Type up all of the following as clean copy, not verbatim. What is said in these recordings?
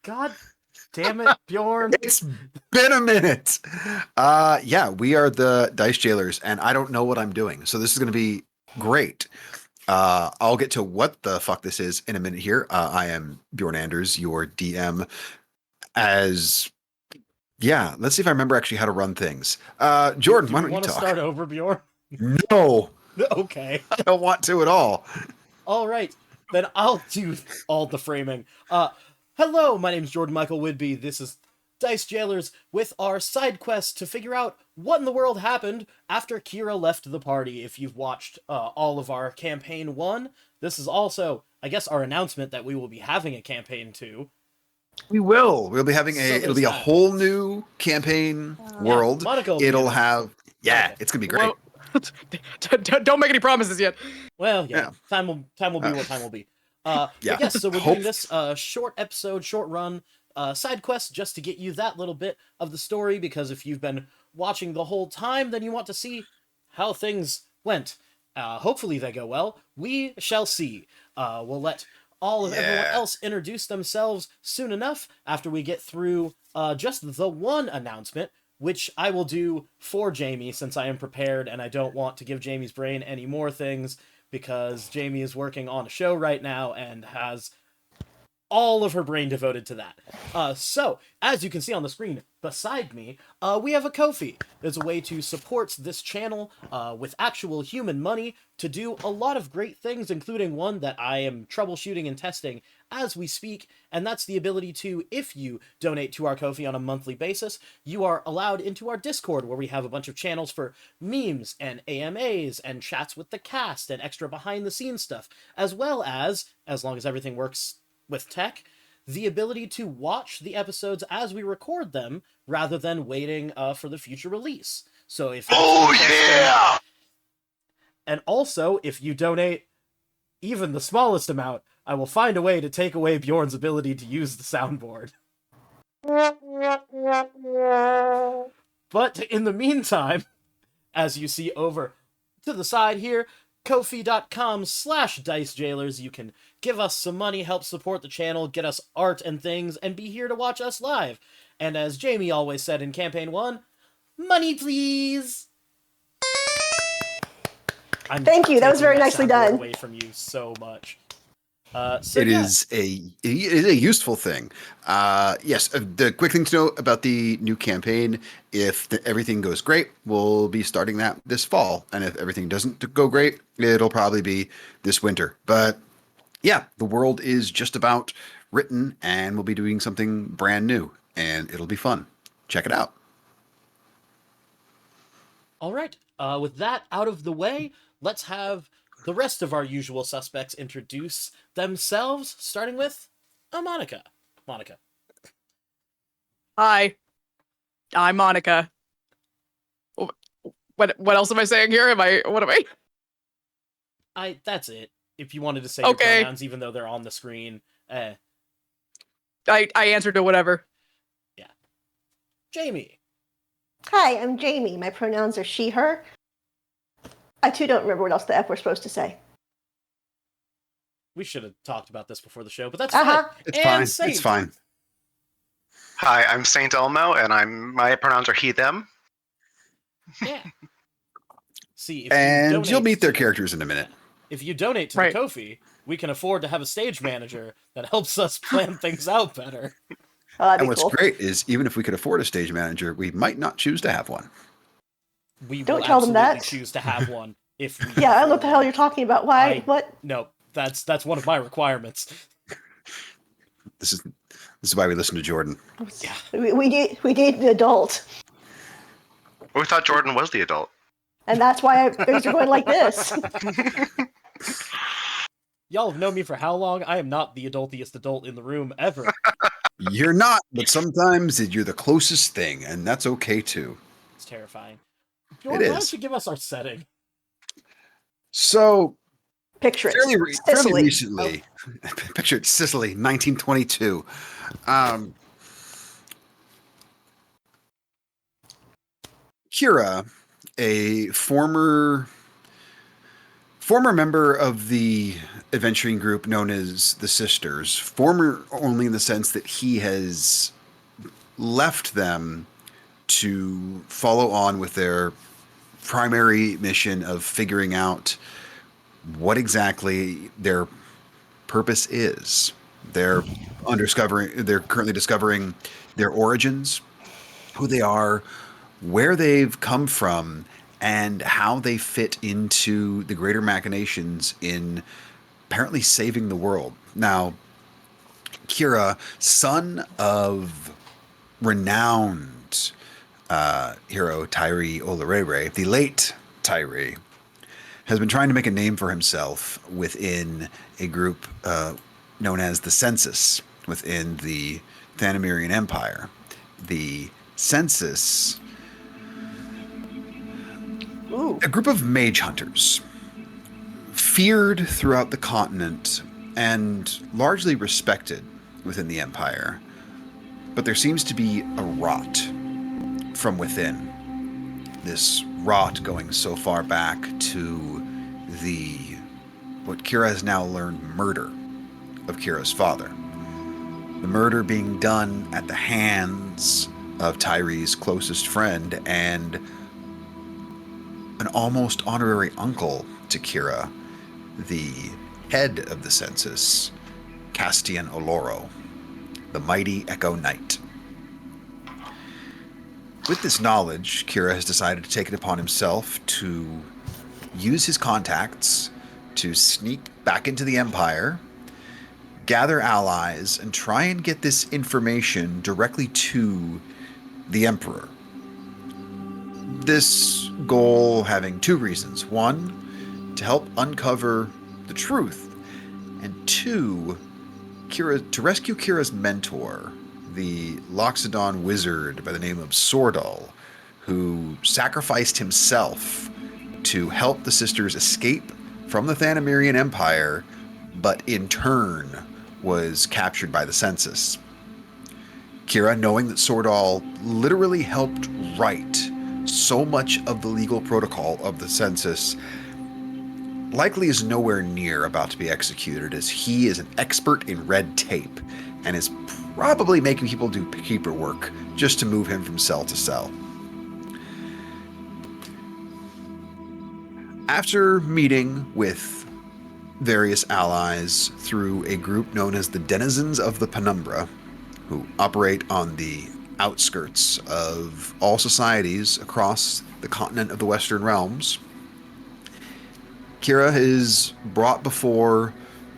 God damn it, Bjorn. It's been a minute. Yeah, we are the Dice Jailers, and I don't know what I'm doing. So this is going to be great. I'll get to what the fuck this is in a minute here. I am Bjorn Anders, your DM. Let's see if I remember actually how to run things. Jordan, Do why we don't you want to talk? start over, Bjorn? No, Okay. I don't want to at all. All right. Then I'll do all the framing. Hello, my name's Jordan Michael Whidbey. This is Dice Jailers with our side quest to figure out what in the world happened after Kira left the party. If you've watched all of our campaign 1, this is also, I guess, our announcement that we will be having a campaign 2. We will. We'll be having So it'll there's be a that. whole new campaign Yeah, world. Monica will be It'll in it. have, Okay. it's gonna be great. Whoa. Don't make any promises yet. Well, yeah, Yeah. time will be what time will be. But Yeah. yes, so we're Hope- doing this short episode, short run side quest just to get you that little bit of the story, because if you've been watching the whole time, then you want to see how things went. Hopefully they go well. We shall see. We'll let all of everyone else introduce themselves soon enough after we get through just the one announcement, which I will do for Jamie since I am prepared and I don't want to give Jamie's brain any more things, because Jamie is working on a show right now and has all of her brain devoted to that. So, as you can see on the screen beside me, we have a Ko-fi. There's a way to support this channel with actual human money to do a lot of great things, including one that I am troubleshooting and testing as we speak, and that's the ability to, if you donate to our Ko-fi on a monthly basis, you are allowed into our Discord, where we have a bunch of channels for memes and AMAs and chats with the cast and extra behind-the-scenes stuff, as well as long as everything works with tech, the ability to watch the episodes as we record them rather than waiting for the future release. So if and also if you donate even the smallest amount, I will find a way to take away Bjorn's ability to use the soundboard. But in the meantime, as you see over to the side here, Ko-fi.com/DiceJailers, you can give us some money, help support the channel, get us art and things, and be here to watch us live. And as Jamie always said in Campaign 1, money please! Thank you, that was very nicely done. Away from you so much. It is a useful thing. Yes, the quick thing to know about the new campaign: if everything goes great, we'll be starting that this fall, and if everything doesn't go great, it'll probably be this winter. But yeah, the world is just about written, and we'll be doing something brand new, and it'll be fun. Check it out. All right. With that out of the way, let's have the rest of our usual suspects introduce themselves, starting with Monica. Monica. Hi, I'm Monica. What else am I saying here? What am I? That's it. If you wanted to say Okay. your pronouns, even though they're on the screen. I answered to whatever. Yeah. Jamie. Hi, I'm Jamie. My pronouns are she, her. I too don't remember what else the F we're supposed to say. We should have talked about this before the show, but that's fine. It's And fine. Saint. It's fine. Hi, I'm Saint Elmo, and my pronouns are he, them. Yeah. See, if And donate you'll meet their to- characters in a minute. If you donate to Right. the Ko-fi, we can afford to have a stage manager that helps us plan things out better. Oh, that'd And be what's cool. great is even if we could afford a stage manager, we might not choose to have one. We Don't will tell them absolutely that. choose to have one if we Yeah, I don't know what the hell you're talking about. Why? I- What? No, that's one of my requirements. This is why we listen to Jordan. Yeah. We need an adult, We thought Jordan was the adult. and that's why things are going like this. Y'all have known me for how long? I am not the adultiest adult in the room ever. You're not, but sometimes you're the closest thing, and that's okay too. It's terrifying. Bjorn, why is. don't you give us our setting? So, Picture it. fairly Sicily. recently, picture it, Sicily, 1922. Kira, a former former member of the adventuring group known as the Sisters. Former only in the sense that he has left them to follow on with their primary mission of figuring out what exactly their purpose is. They're currently discovering their origins, who they are, where they've come from, and how they fit into the greater machinations in apparently saving the world. Now, Kira, son of renowned hero Tyree Olerere, the late Tyree, has been trying to make a name for himself within a group known as the Census within the Thanamirian Empire. The Census, a group of mage hunters, feared throughout the continent and largely respected within the Empire. But there seems to be a rot from within. This rot going so far back to what Kira has now learned, murder of Kira's father. The murder being done at the hands of Tyree's closest friend and an almost honorary uncle to Kira, the head of the census, Castian Oloro, the mighty Echo Knight. With this knowledge, Kira has decided to take it upon himself to use his contacts to sneak back into the Empire, gather allies, and try and get this information directly to the Emperor. This goal having two reasons. One, to help uncover the truth, and two, to rescue Kira's mentor, the Loxodon wizard by the name of Sordal, who sacrificed himself to help the sisters escape from the Thanamirian Empire, but in turn was captured by the census. Kira, knowing that Sordal literally helped write so much of the legal protocol of the census, likely is nowhere near about to be executed, as he is an expert in red tape and is probably making people do paperwork just to move him from cell to cell. After meeting with various allies through a group known as the Denizens of the Penumbra, who operate on the outskirts of all societies across the continent of the Western Realms, Kira is brought before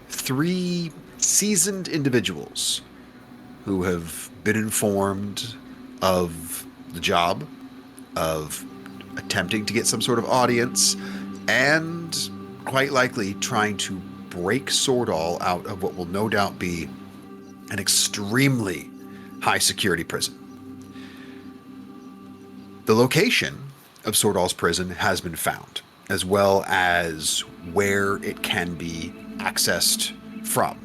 three seasoned individuals who have been informed of the job, of attempting to get some sort of audience, and quite likely trying to break Sordal out of what will no doubt be an extremely high security prison. The location of Sordal's prison has been found, as well as where it can be accessed from.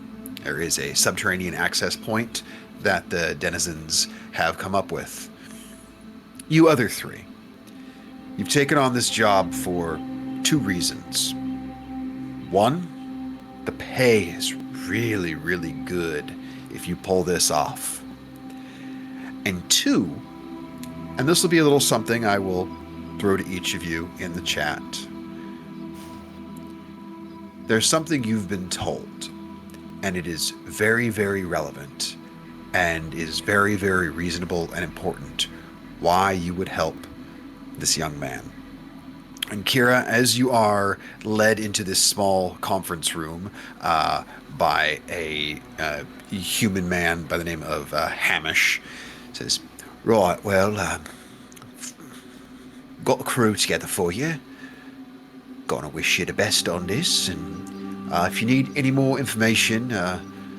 There is a subterranean access point that the denizens have come up with. You other three, you've taken on this job for two reasons. One, the pay is really, really good if you pull this off. And two, and this will be a little something I will throw to each of you in the chat. There's something you've been told, and it is very, very relevant and is very, very reasonable and important why you would help this young man. And Kira, as you are led into this small conference room by a human man by the name of Hamish, says, "Right, well, got a crew together for you. Gonna wish you the best on this, and if you need any more information,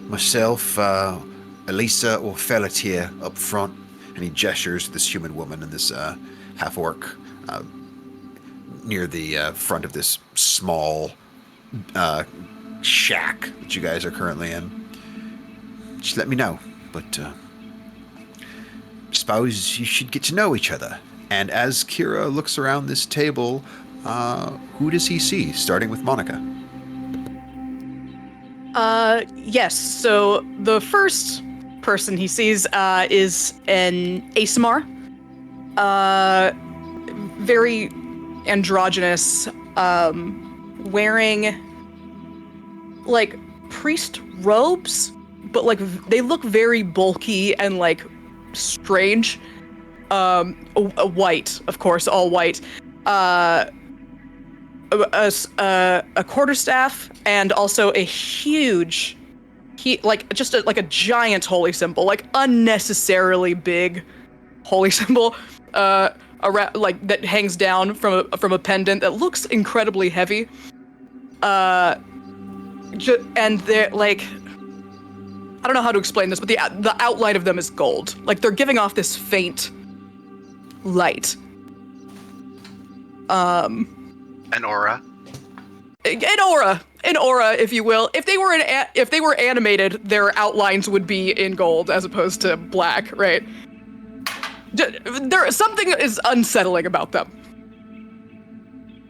myself, Elisa, or Fellat here up front," and he gestures to this human woman and this half-orc near the front of this small shack that you guys are currently in. Just let me know, but suppose you should get to know each other. And as Kira looks around this table, Who does he see? Starting with Monica. Yes. So the first person he sees is an Asimar. Very androgynous, wearing like priest robes, but like they look very bulky and like strange. White, of course, all white. A quarterstaff and also a huge, like just like a giant holy symbol, like unnecessarily big holy symbol, around, like that hangs down from a pendant that looks incredibly heavy. And they're like, I don't know how to explain this, but the outline of them is gold. Like they're giving off this faint light. An aura. An aura, if you will. If they were animated, their outlines would be in gold as opposed to black, right? Something is unsettling about them.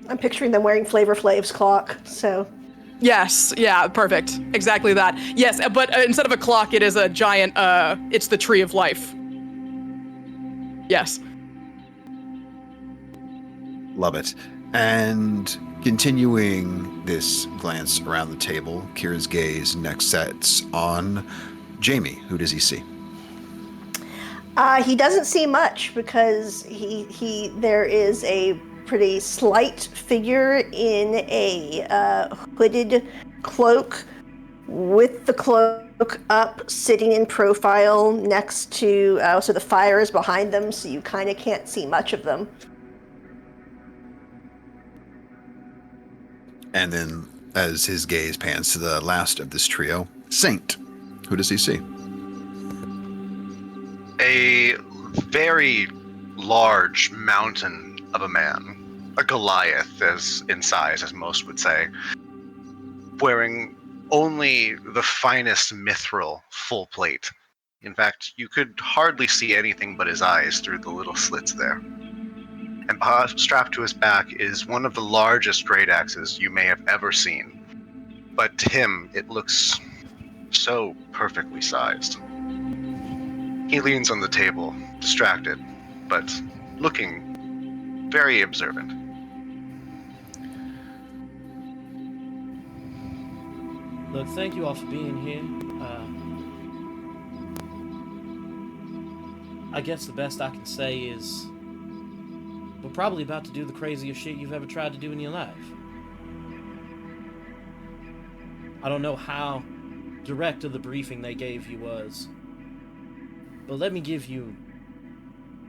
I'm picturing them wearing Flavor Flav's clock, so... Yes, yeah, perfect. Exactly that. Yes, but instead of a clock, it is a giant, it's the Tree of Life. Yes. Love it. And continuing this glance around the table, Kira's gaze next sets on Jamie. Who does he see? He doesn't see much because there is a pretty slight figure in a hooded cloak with the cloak up, sitting in profile next to, so the fire is behind them, so you kind of can't see much of them. And then, as his gaze pans to the last of this trio, Saint. Who does he see? A very large mountain of a man, a Goliath as in size, as most would say, wearing only the finest mithril full plate. In fact, you could hardly see anything but his eyes through the little slits there. And strapped to his back is one of the largest great axes you may have ever seen. But to him, it looks so perfectly sized. He leans on the table, distracted, but looking very observant. Look, thank you all for being here. I guess the best I can say is we're probably about to do the craziest shit you've ever tried to do in your life. I don't know how direct of the briefing they gave you was, but let me give you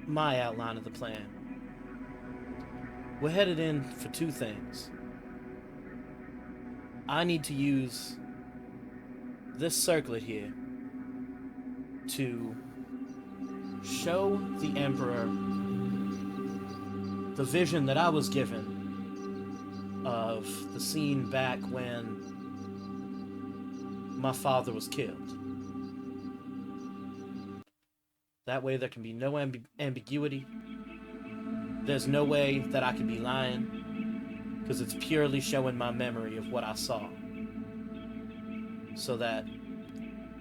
my outline of the plan. We're headed in for two things. I need to use this circlet here to show the Emperor the vision that I was given of the scene back when my father was killed. That way there can be no ambiguity. There's no way that I could be lying, because it's purely showing my memory of what I saw. So that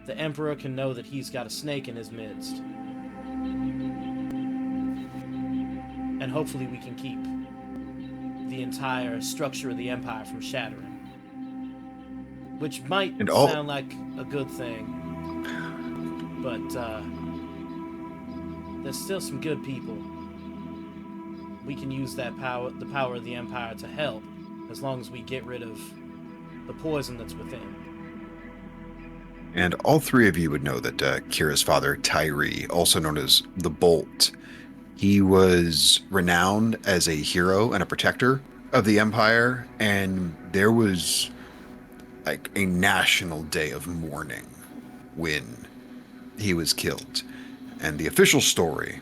the Emperor can know that he's got a snake in his midst. And hopefully we can keep the entire structure of the Empire from shattering. Which might sound like a good thing, but there's still some good people. We can use that power, the power of the Empire, to help, as long as we get rid of the poison that's within. And all three of you would know that Kira's father, Tyree, also known as the Bolt, he was renowned as a hero and a protector of the Empire, and there was like a national day of mourning when he was killed. And the official story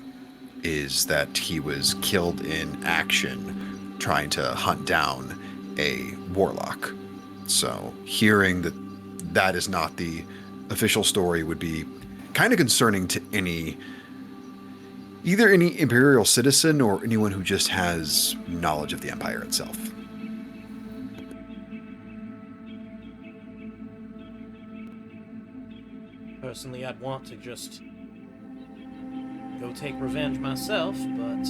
is that he was killed in action trying to hunt down a warlock. So hearing that that is not the official story would be kind of concerning to any Either any Imperial citizen or anyone who just has knowledge of the Empire itself. Personally, I'd want to just go take revenge myself, but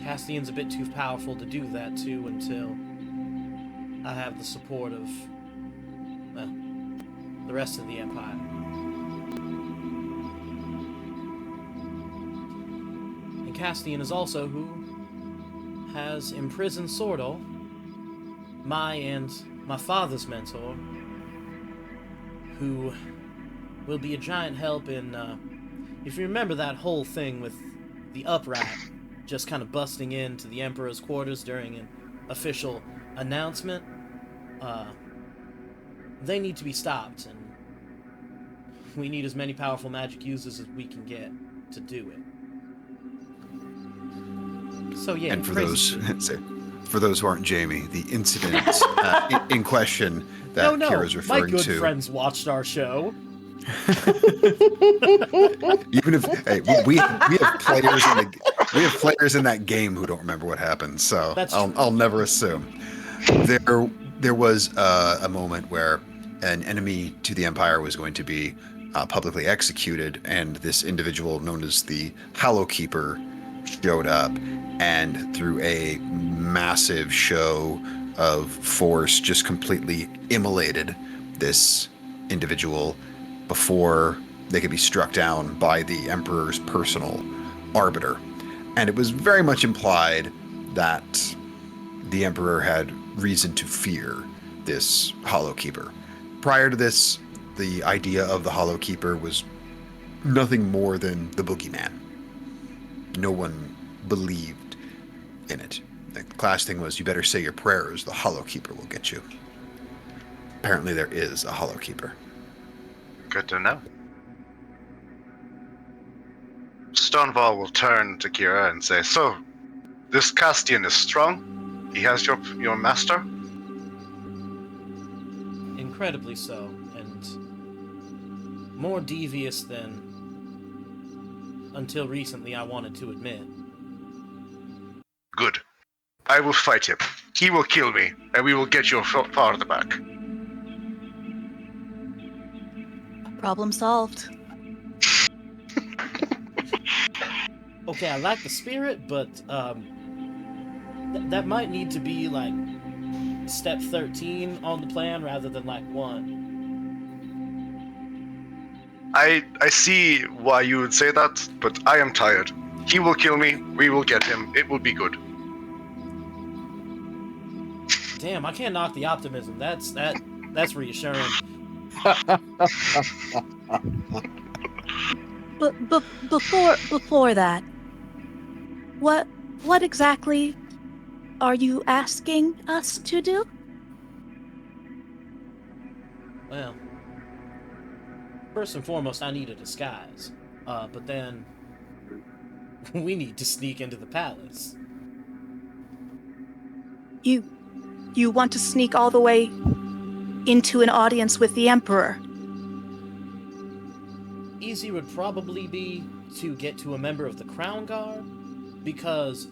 Castian's a bit too powerful to do that too until I have the support of, well, the rest of the Empire. And Castian is also who has imprisoned Sordal, my and my father's mentor, who will be a giant help in, if you remember that whole thing with the Uprat just kind of busting into the Emperor's quarters during an official announcement, they need to be stopped, and we need as many powerful magic users as we can get to do it. So yeah, and for those who aren't Jamie, the incident in question that Kira's referring to. My good friends watched our show. Even if we have players in that game who don't remember what happened, so I'll never assume. There was a moment where an enemy to the Empire was going to be publicly executed, and this individual known as the Hollow Keeper showed up, and through a massive show of force just completely immolated this individual before they could be struck down by the Emperor's personal arbiter. And it was very much implied that the Emperor had reason to fear this Hollow Keeper. Prior to this, the idea of the Hollow Keeper was nothing more than the boogeyman. No one believed in it. The class thing was, you better say your prayers, the Hollow Keeper will get you. Apparently there is a Hollow Keeper. Good to know. Stonewall will turn to Kira and say, "So, this Castian is strong? He has your master?" Incredibly so, and more devious than, until recently, I wanted to admit. Good. I will fight him. He will kill me, and we will get your father back. Problem solved. Okay, I like the spirit, but that might need to be like step 13 on the plan rather than like 1. I see why you would say that, but I am tired. He will kill me. We will get him. It will be good. Damn, I can't knock the optimism. That's reassuring. But before that, what exactly are you asking us to do? Well, first and foremost, I need a disguise. But then we need to sneak into the palace. You want to sneak all the way into an audience with the Emperor? Easy would probably be to get to a member of the Crown Guard, because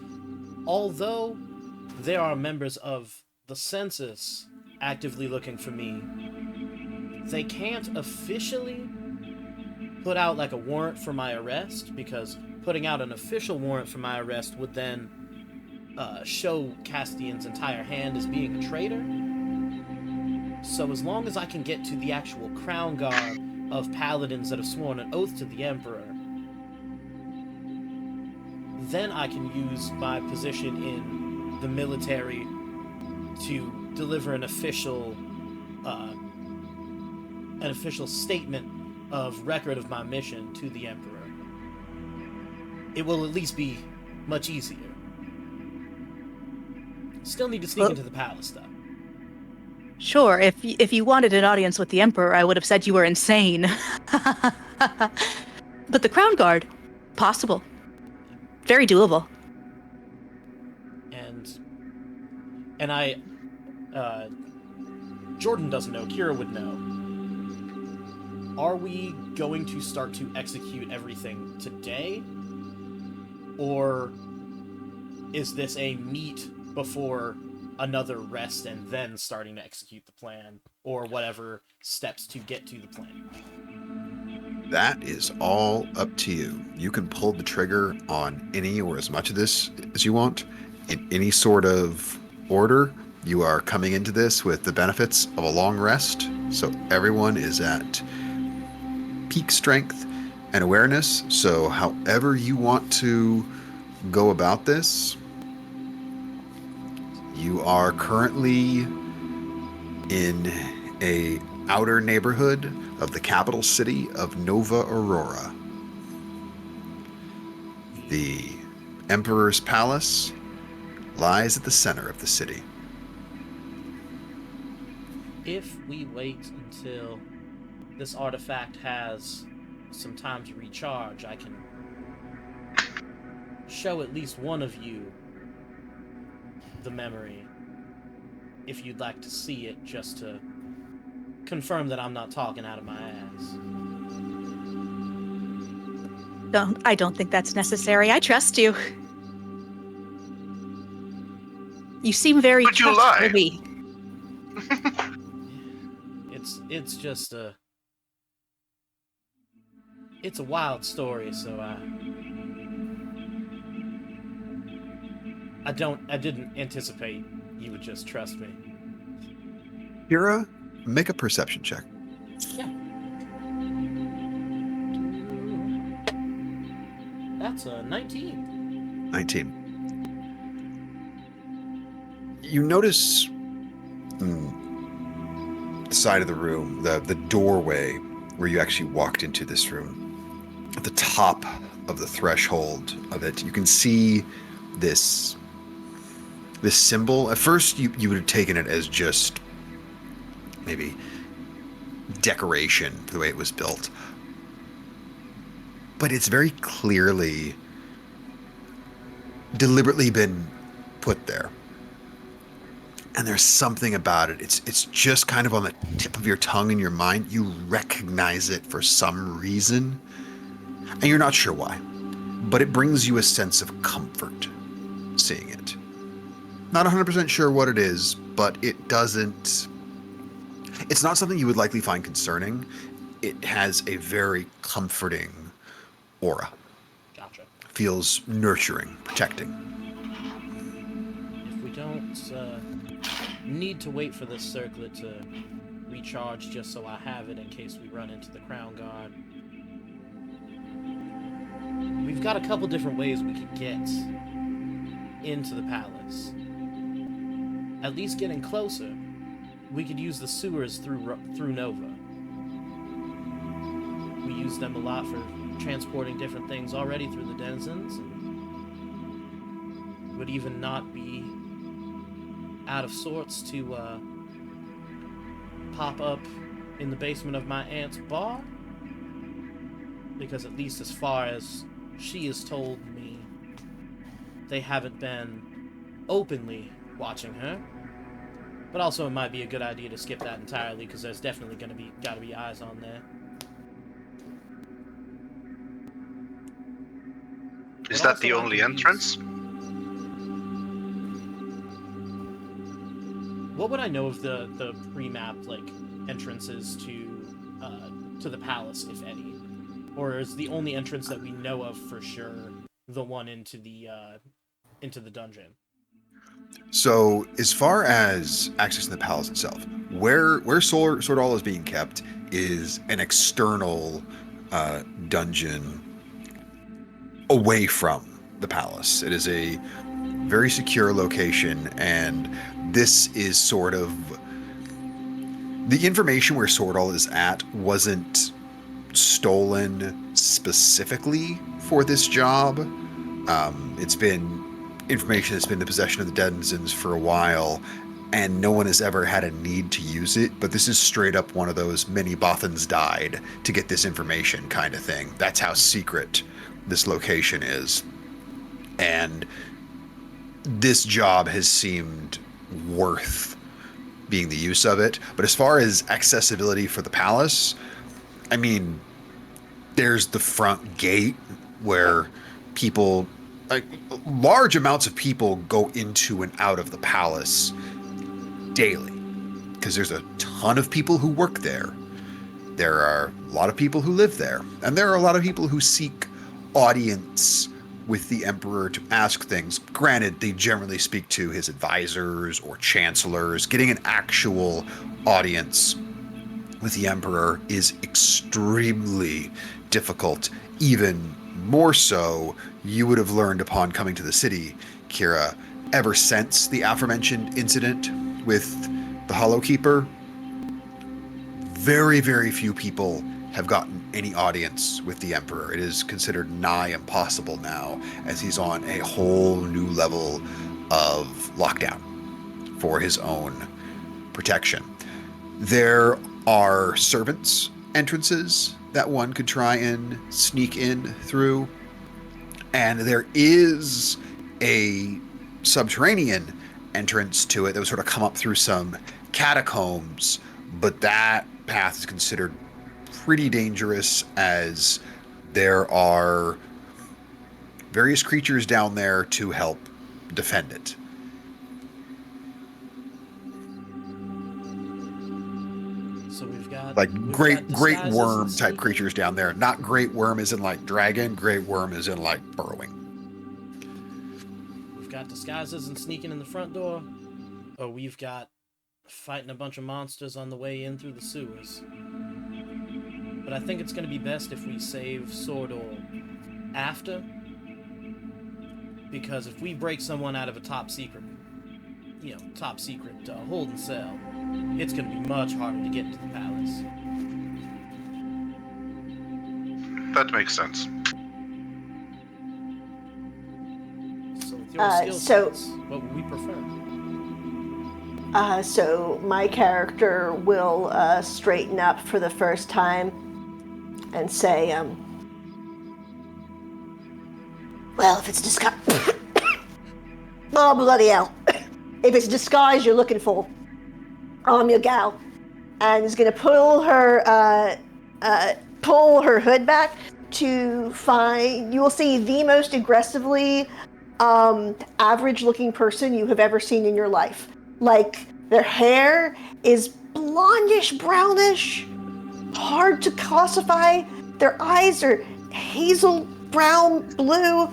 although there are members of the census actively looking for me, they can't officially put out like a warrant for my arrest, because putting out an official warrant for my arrest would then show Castian's entire hand as being a traitor. So as long as I can get to the actual Crown Guard of paladins that have sworn an oath to the Emperor, then I can use my position in the military to deliver an official statement of record of my mission to the Emperor. It will at least be much easier. Still need to sneak into the palace, though. Sure, if you wanted an audience with the Emperor, I would have said you were insane. But the Crown Guard, possible. Very doable. And I, Jordan doesn't know, Kira would know. Are we going to start to execute everything today? Or is this a meet before another rest and then starting to execute the plan, or whatever steps to get to the plan? That is all up to you. You can pull the trigger on any or as much of this as you want in any sort of order. You are coming into this with the benefits of a long rest, so everyone is at peak strength and awareness. So however you want to go about this, you are currently in a outer neighborhood of the capital city of Nova Aurora. The Emperor's Palace lies at the center of the city. If we wait until this artifact has some time to recharge, I can show at least one of you the memory, if you'd like to see it, just to confirm that I'm not talking out of my ass. I don't think that's necessary. I trust you. You seem very But you lie. trustworthy. It's just it's a wild story, so I didn't anticipate you would just trust me. Kira, make a perception check. Yeah. That's a 19. 19. You notice the side of the room, the doorway where you actually walked into this room. At the top of the threshold of it, you can see this symbol. At first, you would have taken it as just maybe decoration for the way it was built. But it's very clearly deliberately been put there. And there's something about it. It's just kind of on the tip of your tongue and your mind. You recognize it for some reason, and you're not sure why. But it brings you a sense of comfort seeing it. Not 100% sure what it is, but it doesn't... It's not something you would likely find concerning. It has a very comforting aura. Gotcha. Feels nurturing, protecting. If we don't need to wait for this circlet to recharge just so I have it in case we run into the Crown Guard, we've got a couple different ways we could get into the palace. At least getting closer, we could use the sewers through Nova. We use them a lot for transporting different things already through the denizens, and would even not be out of sorts to pop up in the basement of my aunt's bar, because at least as far as she has told me, they haven't been openly watching her. But also, it might be a good idea to skip that entirely, because there's definitely gotta be eyes on there. Is But that the also I only could entrance? What would I know of the pre-map entrances to the palace, if any? Or is the only entrance that we know of for sure the one into the dungeon? So, as far as accessing the palace itself, where Sword All is being kept is an external dungeon away from the palace. It is a very secure location, and this is sort of the information where Sword All is at wasn't stolen specifically for this job. It's been information that's been in the possession of the denizens for a while, and no one has ever had a need to use it, but this is straight up one of those many Bothans died to get this information kind of thing. That's how secret this location is. And this job has seemed worth being the use of it. But as far as accessibility for the palace, I mean, there's the front gate where people like large amounts of people go into and out of the palace daily because there's a ton of people who work there. There are a lot of people who live there, and there are a lot of people who seek audience with the emperor to ask things. Granted, they generally speak to his advisors or chancellors. Getting an actual audience with the emperor is extremely difficult. Even more so, you would have learned upon coming to the city, Kira, ever since the aforementioned incident with the Hollow Keeper, very, very few people have gotten any audience with the Emperor. It is considered nigh impossible now, as he's on a whole new level of lockdown for his own protection. There are servants' entrances that one could try and sneak in through, and there is a subterranean entrance to it that would sort of come up through some catacombs, but that path is considered pretty dangerous, as there are various creatures down there to help defend it. So we've got Great disguises worm and type sneaking. creatures down there. Not great worm as in like dragon, great worm as in like burrowing. We've got disguises and sneaking in the front door. Or we've got fighting a bunch of monsters on the way in through the sewers. But I think it's going to be best if we save Sordor after. Because if we break someone out of a top secret holding cell, it's going to be much harder to get into the palace. That makes sense. So with your skill sets, what would we prefer? So my character will straighten up for the first time and say, well, if it's disguise... oh, bloody hell. If it's disguise you're looking for, I'm your gal. And is going to pull her hood back to find... You will see the most aggressively average-looking person you have ever seen in your life. Like, their hair is blondish, brownish, hard to classify. Their eyes are hazel brown, blue,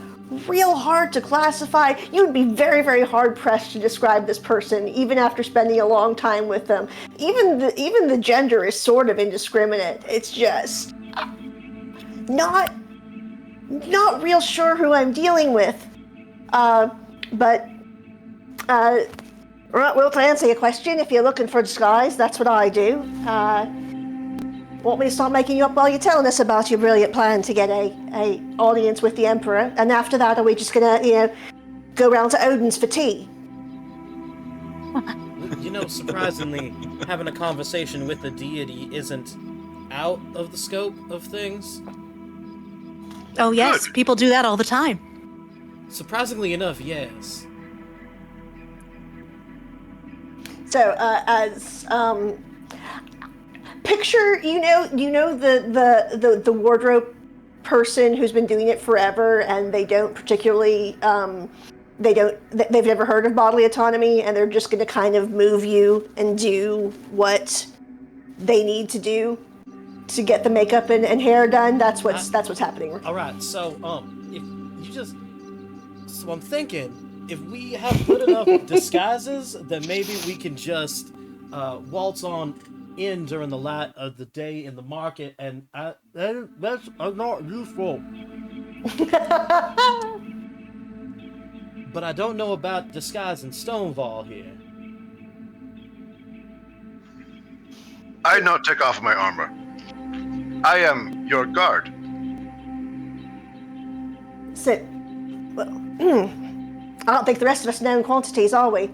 real hard to classify. You would be very, very hard-pressed to describe this person, even after spending a long time with them. Even the gender is sort of indiscriminate. It's just not real sure who I'm dealing with. Well, to answer your question, if you're looking for disguise, that's what I do. Want me to start making you up while you're telling us about your brilliant plan to get a audience with the Emperor? And after that, are we just gonna, go round to Odin's for tea? Surprisingly, having a conversation with the deity isn't out of the scope of things. Oh yes, Good. people do that all the time. Surprisingly enough, yes. So, picture, the wardrobe person who's been doing it forever, and they don't particularly, they've never heard of bodily autonomy, and they're just going to kind of move you and do what they need to do to get the makeup and hair done. That's what's happening. All right, so I'm thinking, if we have good enough disguises, then maybe we can just waltz on in during the light of the day in the market, and that's not useful. But I don't know about disguise in Stonewall here. I not take off my armor. I am your guard. So, well, I don't think the rest of us know in quantities, are we?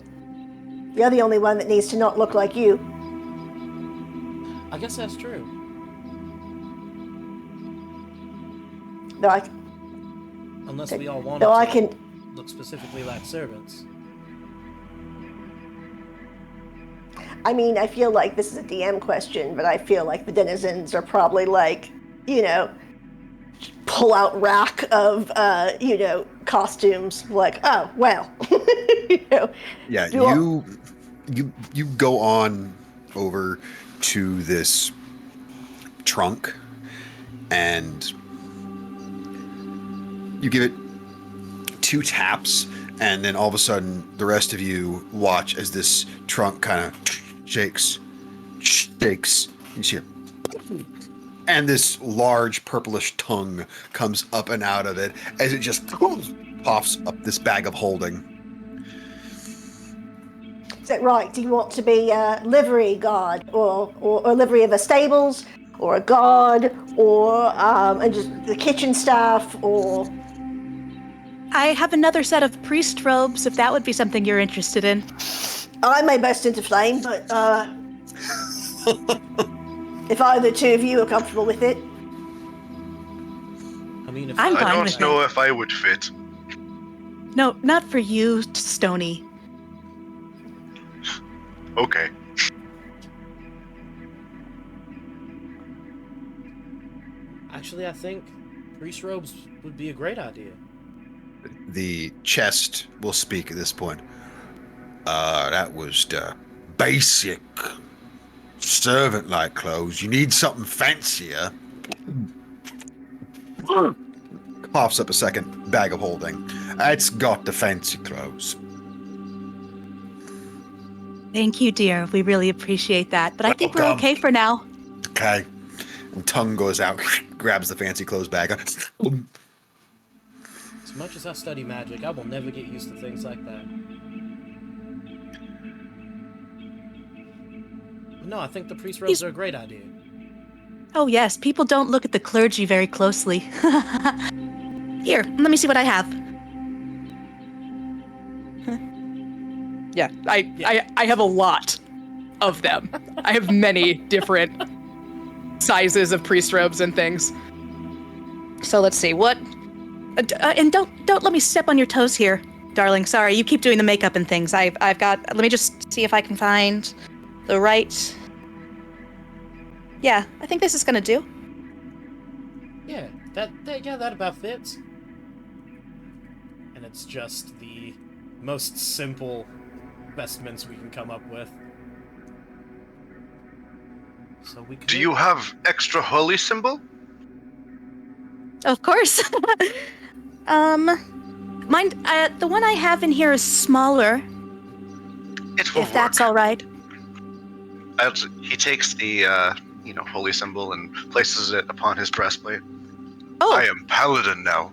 You're the only one that needs to not look like you. I guess that's true. Unless we all want to look specifically like servants. I mean, I feel like this is a DM question, but I feel like the denizens are probably like, pull out rack of costumes. Like, oh well, Yeah, Do you go on over to this trunk and you give it 2 taps, and then all of a sudden the rest of you watch as this trunk kind of shakes. You see it, and this large purplish tongue comes up and out of it as it just pops up this bag of holding. Is that right? Do you want to be a livery guard or a livery of a stables or a guard or and just the kitchen staff or? I have another set of priest robes, if that would be something you're interested in. I may burst into flame, but if either two of you are comfortable with it. I mean, if I'm I fine don't with know it. if I would fit. No, not for you, Stony. Okay. Actually, I think priest robes would be a great idea. The chest will speak at this point. That was the basic servant-like clothes. You need something fancier. Coughs up a second bag of holding. It's got the fancy clothes. Thank you, dear. We really appreciate that. But I think we're Welcome. okay for now. Okay. And tongue goes out, grabs the fancy clothes bag. As much as I study magic, I will never get used to things like that. No, I think the priest robes are a great idea. Oh, yes. People don't look at the clergy very closely. Here, let me see what I have. Yeah, I have a lot of them. I have many different sizes of priest robes and things. So let's see what. And don't let me step on your toes here, darling. Sorry, you keep doing the makeup and things. I've got. Let me just see if I can find the right. Yeah, I think this is gonna do. Yeah, that about fits. And it's just the most simple vestments we can come up with. So we could. Do you have extra holy symbol? Of course. Mine. The one I have in here is smaller. It will If that's work. all right. He takes the holy symbol and places it upon his breastplate. Oh, I am paladin now.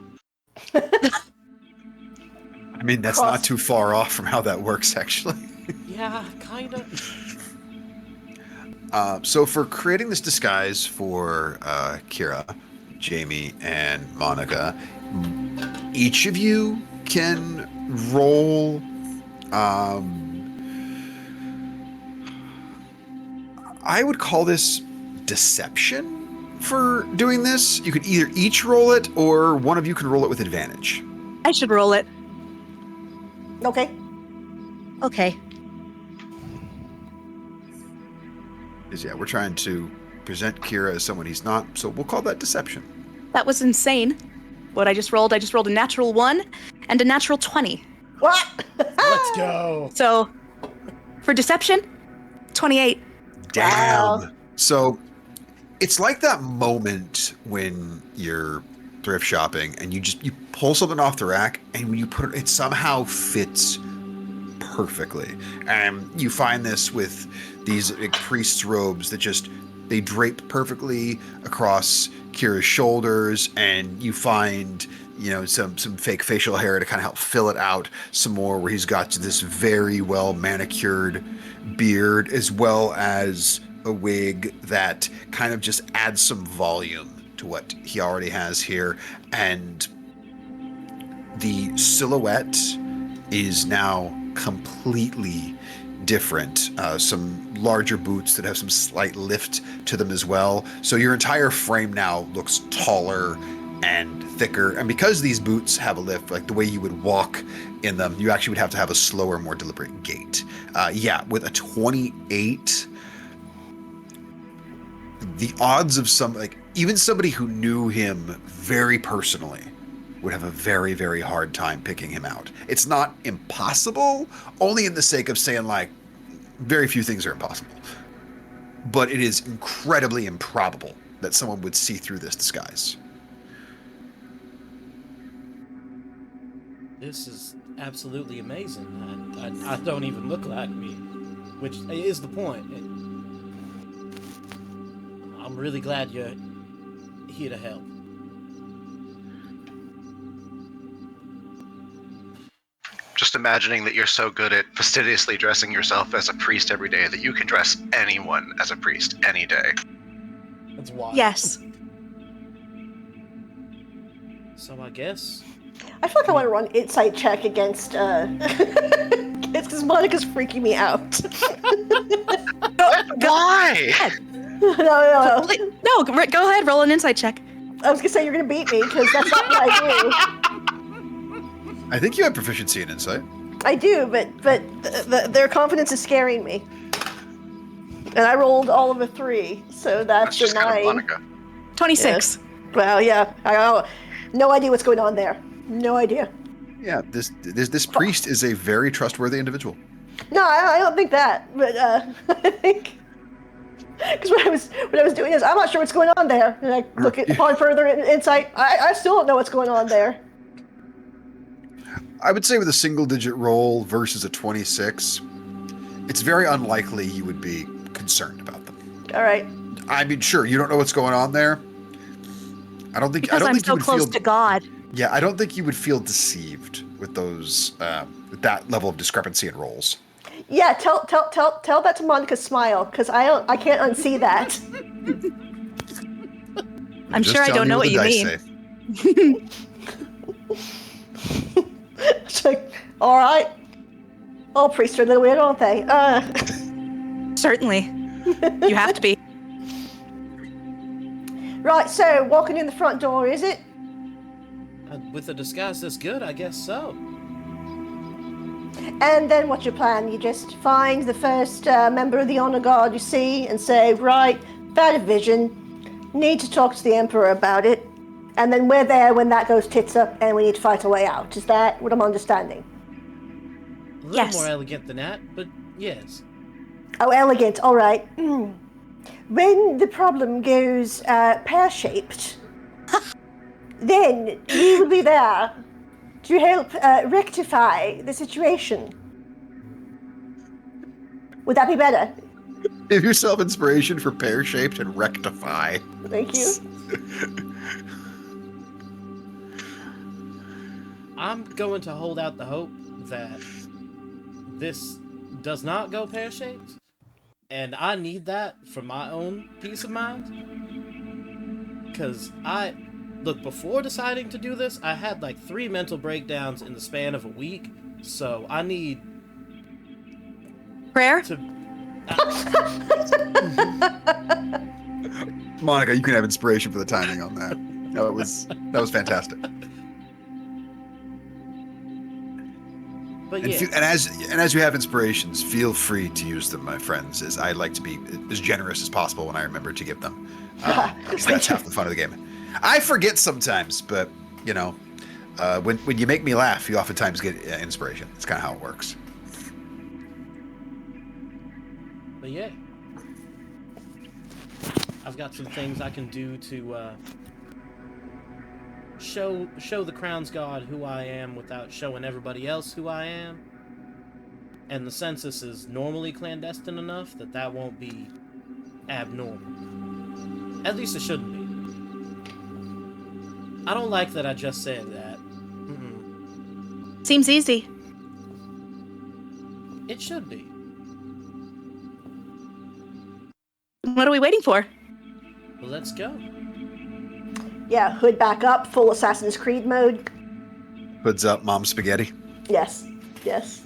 I mean, that's not too far off from how that works, actually. Yeah, kinda. So for creating this disguise for Kira, Jamie, and Monica, each of you can roll. I would call this deception for doing this. You could either each roll it, or one of you can roll it with advantage. I should roll it. Okay. Okay. Because yeah, we're trying to present Kira as someone he's not, so we'll call that deception. That was insane. What I just rolled a natural 1 and a natural 20. What? Let's go. So, for deception, 28. Damn. Wow. So it's like that moment when you're thrift shopping and you pull something off the rack, and when you put it somehow fits perfectly. And you find this with these priest's robes that they drape perfectly across Kira's shoulders, and you find some fake facial hair to kind of help fill it out some more, where he's got this very well manicured beard, as well as a wig that kind of just adds some volume to what he already has here. And the silhouette is now completely different. Some larger boots that have some slight lift to them as well. So your entire frame now looks taller and thicker. And because these boots have a lift, like the way you would walk in them, you actually would have to have a slower, more deliberate gait. With a 28, the odds of even somebody who knew him very personally would have a very, very hard time picking him out. It's not impossible, only in the sake of saying, like, very few things are impossible. But it is incredibly improbable that someone would see through this disguise. This is absolutely amazing. I don't even look like me, which is the point. I'm really glad you're here to help. Just imagining that you're so good at fastidiously dressing yourself as a priest every day that you can dress anyone as a priest any day. That's wild. Yes. So I guess... I feel like I want to run insight check against, it's because Monica's freaking me out. Why? No. No, go ahead, roll an insight check. I was gonna say you're gonna beat me, because that's not what I I think you have proficiency in insight. do. I do, but their confidence is scaring me. And I rolled all of a 3, so that's just a kind of 9. Monica. 26. Well, yeah, no idea what's going on there. No idea. Yeah, this priest is a very trustworthy individual. No, I don't think that, but I think because what I was doing is I'm not sure what's going on there, and I look at upon further insight. I still don't know what's going on there. I would say with a single-digit roll versus a 26, it's very unlikely you would be concerned about them. All right. I mean, sure, you don't know what's going on there. I don't think Because I don't I'm think so you would close feel. to God. Yeah, I don't think you would feel deceived with those with that level of discrepancy in rolls. Yeah, tell that to Monica Smile, because I can't unsee that. I'm Just sure I tell don't me know what what the you dice mean. say. It's like, all right. All priests are a little weird, aren't they? Certainly. You have to be. Right, so walking in the front door, is it? With a disguise this good, I guess so. And then what's your plan? You just find the first member of the honor guard you see and say, right, found a vision, need to talk to the emperor about it, and then we're there when that goes tits up and we need to fight our way out. Is that what I'm understanding? A little Yes. more elegant than that, but yes. Oh, elegant, all right. When the problem goes pear-shaped, then we will be there to help rectify the situation. Would that be better? Give yourself inspiration for pear-shaped and rectify. Thank you. I'm going to hold out the hope that this does not go pear-shaped, and I need that for my own peace of mind. Because look, before deciding to do this, I had like 3 mental breakdowns in the span of a week, so I need Prayer? to... Monica, you can have inspiration for the timing on that. That was fantastic. But And, yeah, and as you have inspirations, feel free to use them, my friends. As I like to be as generous as possible when I remember to give them, because that's half the fun of the game. I forget sometimes, but you know, when you make me laugh, you oftentimes get inspiration. It's kind of how it works. but yeah. I've got some things I can do to show the Crown's God who I am without showing everybody else who I am. And the census is normally clandestine enough that won't be abnormal. At least it shouldn't be. I don't like that I just said that. Seems easy. It should be. What are we waiting for? Well, let's go. Yeah, hood back up, full Assassin's Creed mode. Hoods up, mom spaghetti. Yes. I guess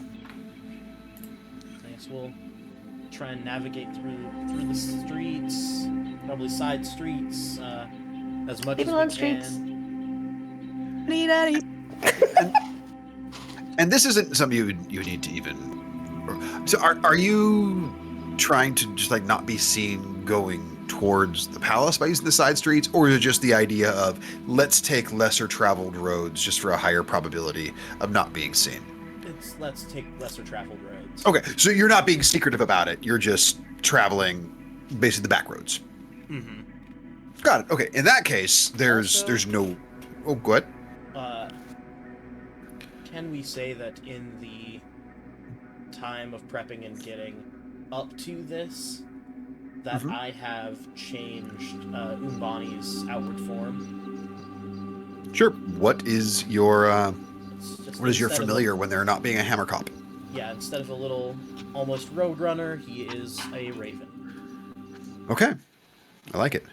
we'll try and navigate through the streets, probably side streets, as much Even as we on streets. can. And this isn't something you need to even. So are you trying to just like not be seen going towards the palace by using the side streets, or is it just the idea of let's take lesser traveled roads just for a higher probability of not being seen? Let's take lesser traveled roads. Okay, so you're not being secretive about it. You're just traveling basically the back roads. Mm-hmm. Got it. Okay, in that case, there's no. Oh, go ahead. Can we say that in the time of prepping and getting up to this, that I have changed Umbani's outward form? Sure. What is your Instead familiar when they're not being a hammer cop? Yeah, instead of a little almost roadrunner, he is a raven. Okay, I like it.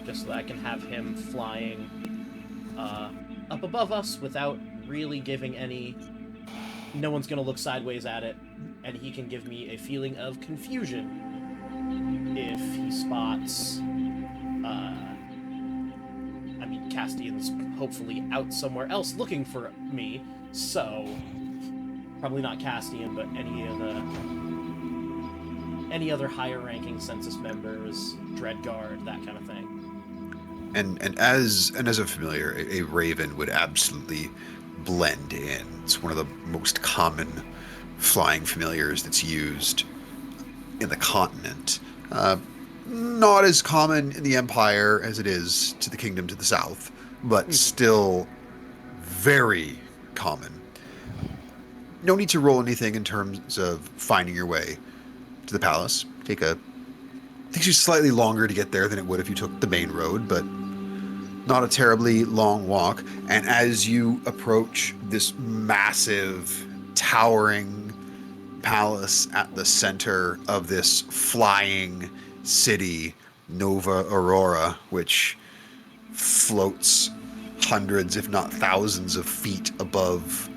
Just so that I can have him flying up above us without really giving any... No one's going to look sideways at it, and he can give me a feeling of confusion if he spots... I mean, Castian's hopefully out somewhere else looking for me, so... Probably not Castian, but any other higher-ranking census members, Dreadguard, that kind of thing. And as a familiar, a raven would absolutely blend in. It's one of the most common flying familiars that's used in the continent. Not as common in the Empire as it is to the kingdom to the south, but still very common. No need to roll anything in terms of finding your way to the palace. Takes you slightly longer to get there than it would if you took the main road, but not a terribly long walk. And as you approach this massive, towering palace at the center of this flying city, Nova Aurora, which floats hundreds, if not thousands of feet above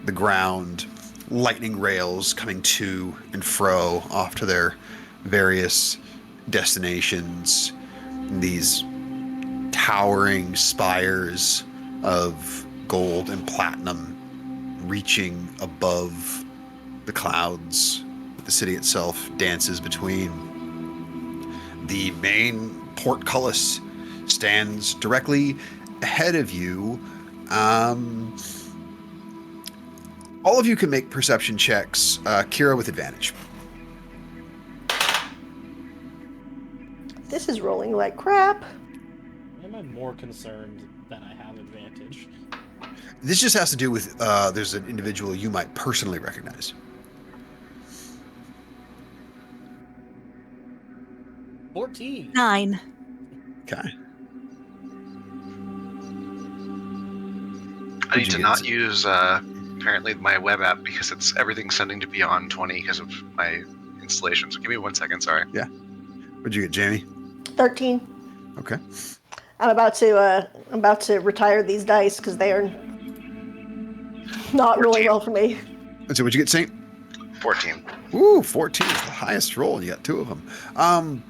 the ground, lightning rails coming to and fro off to their various destinations, these towering spires of gold and platinum reaching above the clouds that the city itself dances between. The main portcullis stands directly ahead of you. All of you can make perception checks. Kira with advantage. This is rolling like crap. Am I more concerned that I have advantage? This just has to do with there's an individual you might personally recognize. 14. 9. Okay. I need to not use apparently my web app because everything's sending to beyond 20 because of my installation. So give me 1 second, sorry. Yeah. What'd you get, Jamie? 13. Okay. I'm about to retire these dice because they are not rolling well for me. And so what'd you get, Saint? 14. Ooh, 14 is the highest roll, and you got 2 of them.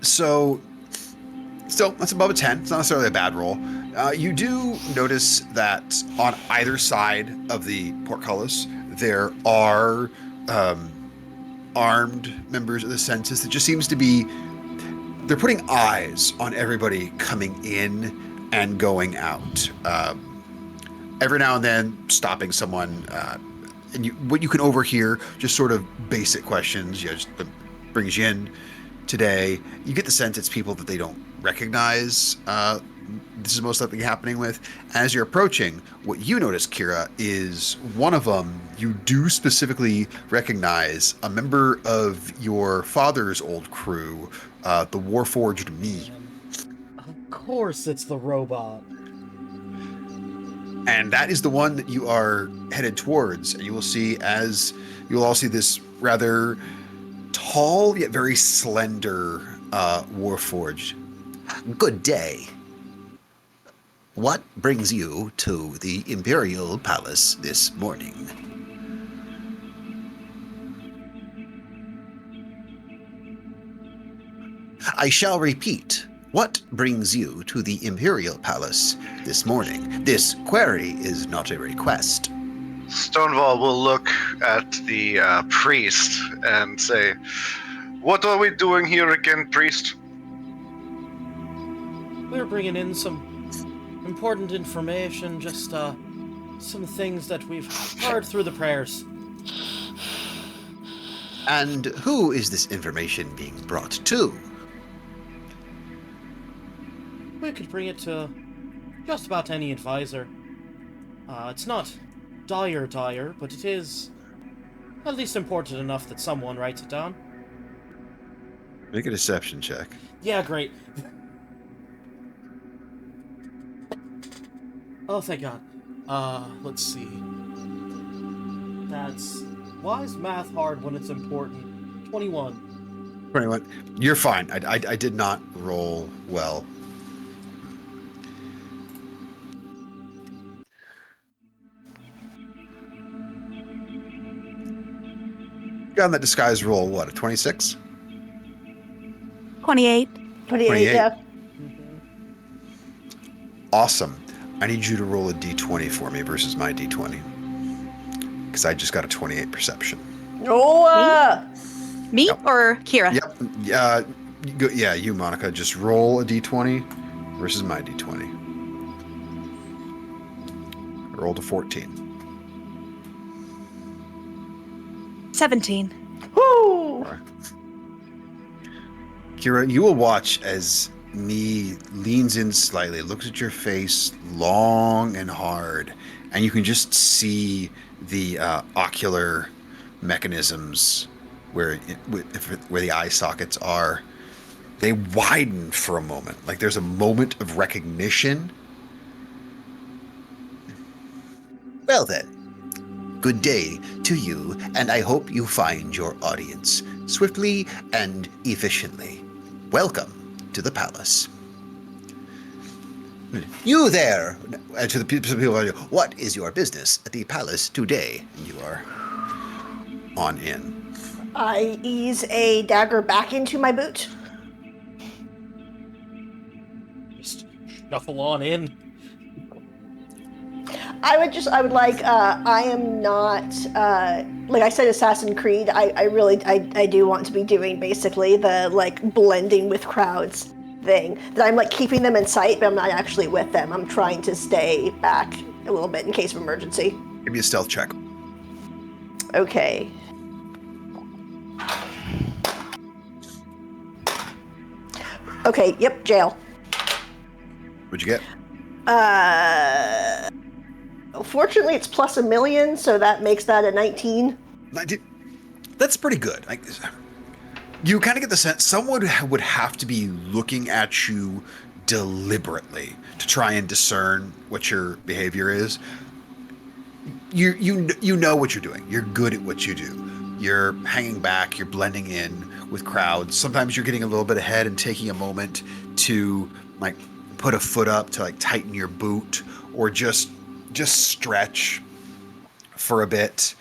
So still, that's above a 10. It's not necessarily a bad roll. You do notice that on either side of the portcullis, there are armed members of the census. It just seems to be, they're putting eyes on everybody coming in and going out. Every now and then stopping someone, and what you can overhear, just sort of basic questions, just brings you in today. You get the sense it's people that they don't recognize. This is most likely happening with. As you're approaching, what you notice, Kira, is one of them you do specifically recognize, a member of your father's old crew, the Warforged Me. Of course it's the robot. And that is the one that you are headed towards. And you will all see this rather tall yet very slender Warforged. Good day. What brings you to the Imperial Palace this morning? I shall repeat. What brings you to the Imperial Palace this morning? This query is not a request. Stonewall will look at the priest and say, What are we doing here again, priest? We're bringing in some important information, just some things that we've heard through the prayers. And who is this information being brought to? We could bring it to just about any advisor. It's not dire, but it is at least important enough that someone writes it down. Make a deception check. Yeah, great. Oh, thank God. Let's see. That's... Why is math hard when it's important? 21. 21. You're fine. I did not roll well. Got on that disguise roll, what, a 26? 28. 28, yeah. Awesome. I need you to roll a d20 for me versus my d20. Because I just got a 28 perception. Oh, Me Yep. or Kira? Yep. Yeah, you, Monica. Just roll a d20 versus my d20. I rolled a 14. 17. whoo! Kira, you will watch as Nee leans in slightly, looks at your face long and hard, and you can just see the ocular mechanisms where the eye sockets are. They widen for a moment, like there's a moment of recognition. Well then, good day to you, and I hope you find your audience swiftly and efficiently. Welcome to the palace. You there, to the people, what is your business at the palace today? And you are on in. I ease a dagger back into my boot. Just shuffle on in. I would like, I am not, like I said, Assassin's Creed, I do want to be doing basically the, like, blending with crowds thing. That I'm, like, keeping them in sight, but I'm not actually with them. I'm trying to stay back a little bit in case of emergency. Give me a stealth check. Okay. Okay, yep, jail. What'd you get? Fortunately, it's plus a million, so that makes that a 19. That's pretty good. You kind of get the sense someone would have to be looking at you deliberately to try and discern what your behavior is. You know what you're doing. You're good at what you do. You're hanging back. You're blending in with crowds. Sometimes you're getting a little bit ahead and taking a moment to like put a foot up to like tighten your boot or just stretch for a bit,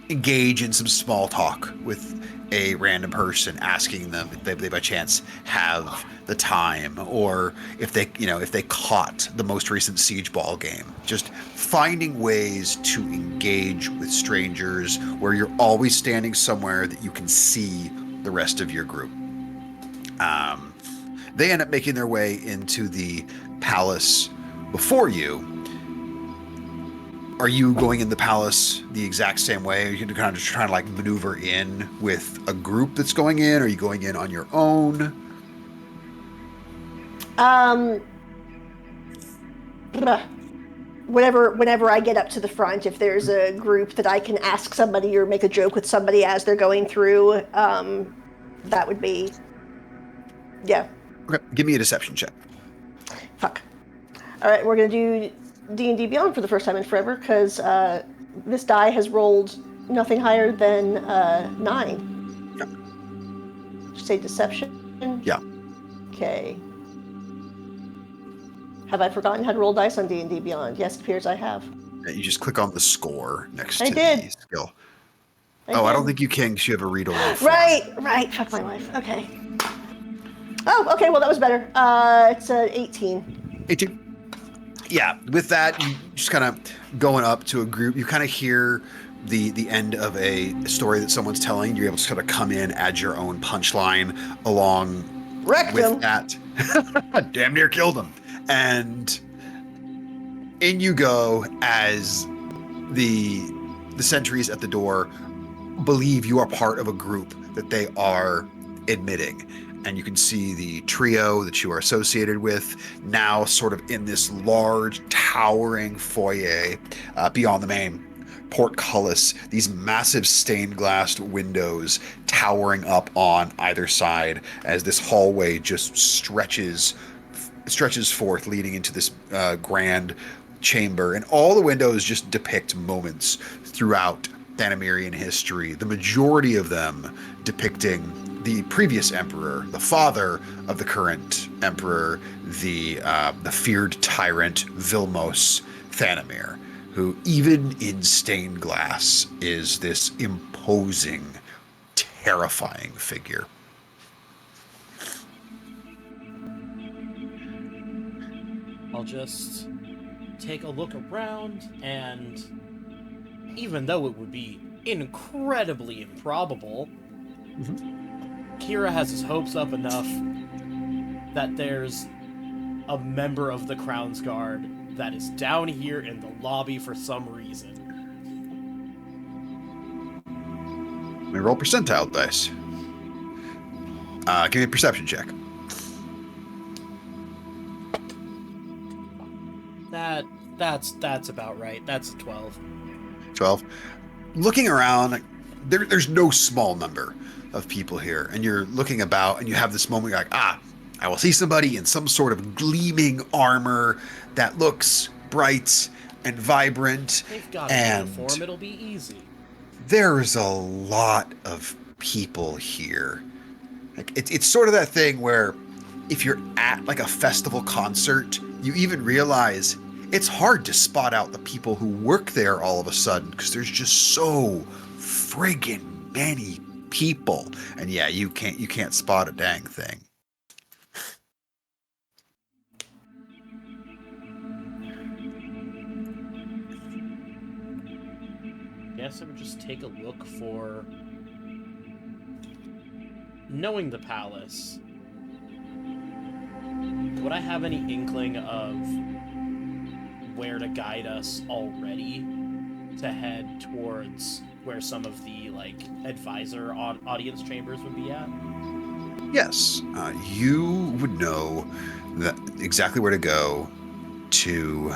engage in some small talk with a random person, asking them if they by chance have the time, or if they caught the most recent Siege Ball game. Just finding ways to engage with strangers where you're always standing somewhere that you can see the rest of your group. They end up making their way into the palace before you. Are you going in the palace the exact same way? Are you kind of just trying to like maneuver in with a group that's going in? Or are you going in on your own? Whenever I get up to the front, if there's a group that I can ask somebody or make a joke with somebody as they're going through, that would be, yeah. Okay, give me a deception check. Fuck. All right, we're gonna do D&D Beyond for the first time in forever, because this die has rolled nothing higher than 9. Yeah. Did you say deception? Yeah. Okay. Have I forgotten how to roll dice on D&D Beyond? Yes, it appears I have. You just click on the score next I to did. the skill. I I did. don't think you can because you have a read only. Right. Fuck my life. Okay. Oh, okay. Well, that was better. It's 18. 18. Yeah, with that, you just kind of going up to a group. You kind of hear the end of a story that someone's telling. You're able to sort of come in, add your own punchline along Wrecked with him. that. Damn near killed him. And in you go as the sentries at the door believe you are part of a group that they are admitting. And you can see the trio that you are associated with now sort of in this large, towering foyer beyond the main portcullis, these massive stained glass windows towering up on either side as this hallway just stretches forth, leading into this grand chamber. And all the windows just depict moments throughout Thanamirian history, the majority of them depicting the previous emperor, the father of the current emperor, the feared tyrant Vilmos Thanamir, who even in stained glass is this imposing, terrifying figure. I'll just take a look around, and even though it would be incredibly improbable, Kira has his hopes up enough that there's a member of the Crown's Guard that is down here in the lobby for some reason. Let me roll percentile dice. Give me a perception check. That's about right. That's a 12. 12. Looking around, there's no small number of people here. And you're looking about and you have this moment, you're like, I will see somebody in some sort of gleaming armor that looks bright and vibrant. They've got a uniform, it'll be easy. There's a lot of people here. Like, it's sort of that thing where if you're at like a festival concert, you even realize it's hard to spot out the people who work there all of a sudden because there's just so friggin' many people. And yeah, you can't spot a dang thing. Guess I would just take a look for, knowing the palace, would I have any inkling of where to guide us already to head towards where some of the advisor audience chambers would be at? Yes, you would know that exactly where to go to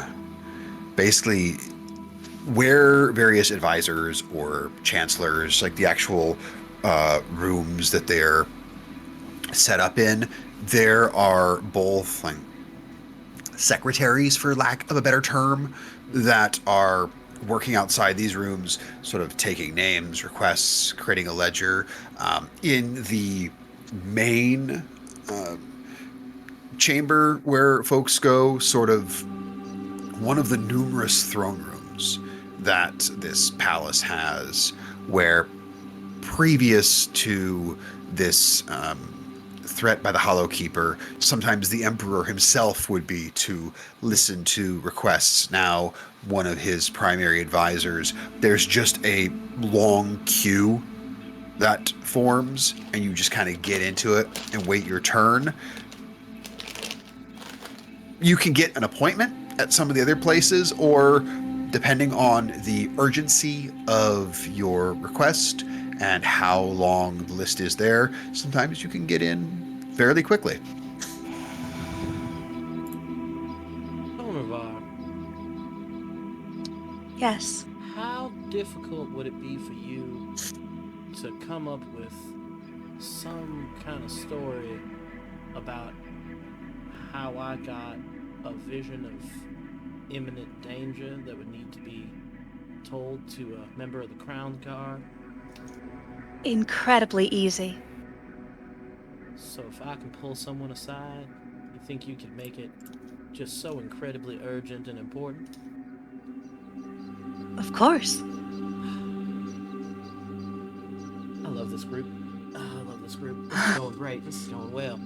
basically where various advisors or chancellors, like the actual rooms that they're set up in, there are both like secretaries, for lack of a better term, that are working outside these rooms, sort of taking names, requests, creating a ledger. In the main chamber where folks go, sort of one of the numerous throne rooms that this palace has, where previous to this threat by the Hollow Keeper, sometimes the Emperor himself would be to listen to requests. Now, one of his primary advisors, there's just a long queue that forms, and you just kind of get into it and wait your turn. You can get an appointment at some of the other places, or depending on the urgency of your request and how long the list is there, sometimes you can get in fairly quickly. Onavar, Yes. how difficult would it be for you to come up with some kind of story about how I got a vision of imminent danger that would need to be told to a member of the Crown Guard? Incredibly easy. So if I can pull someone aside, you think you could make it just so incredibly urgent and important? Of course. I love this group. I love this group. This is going great. This is going well.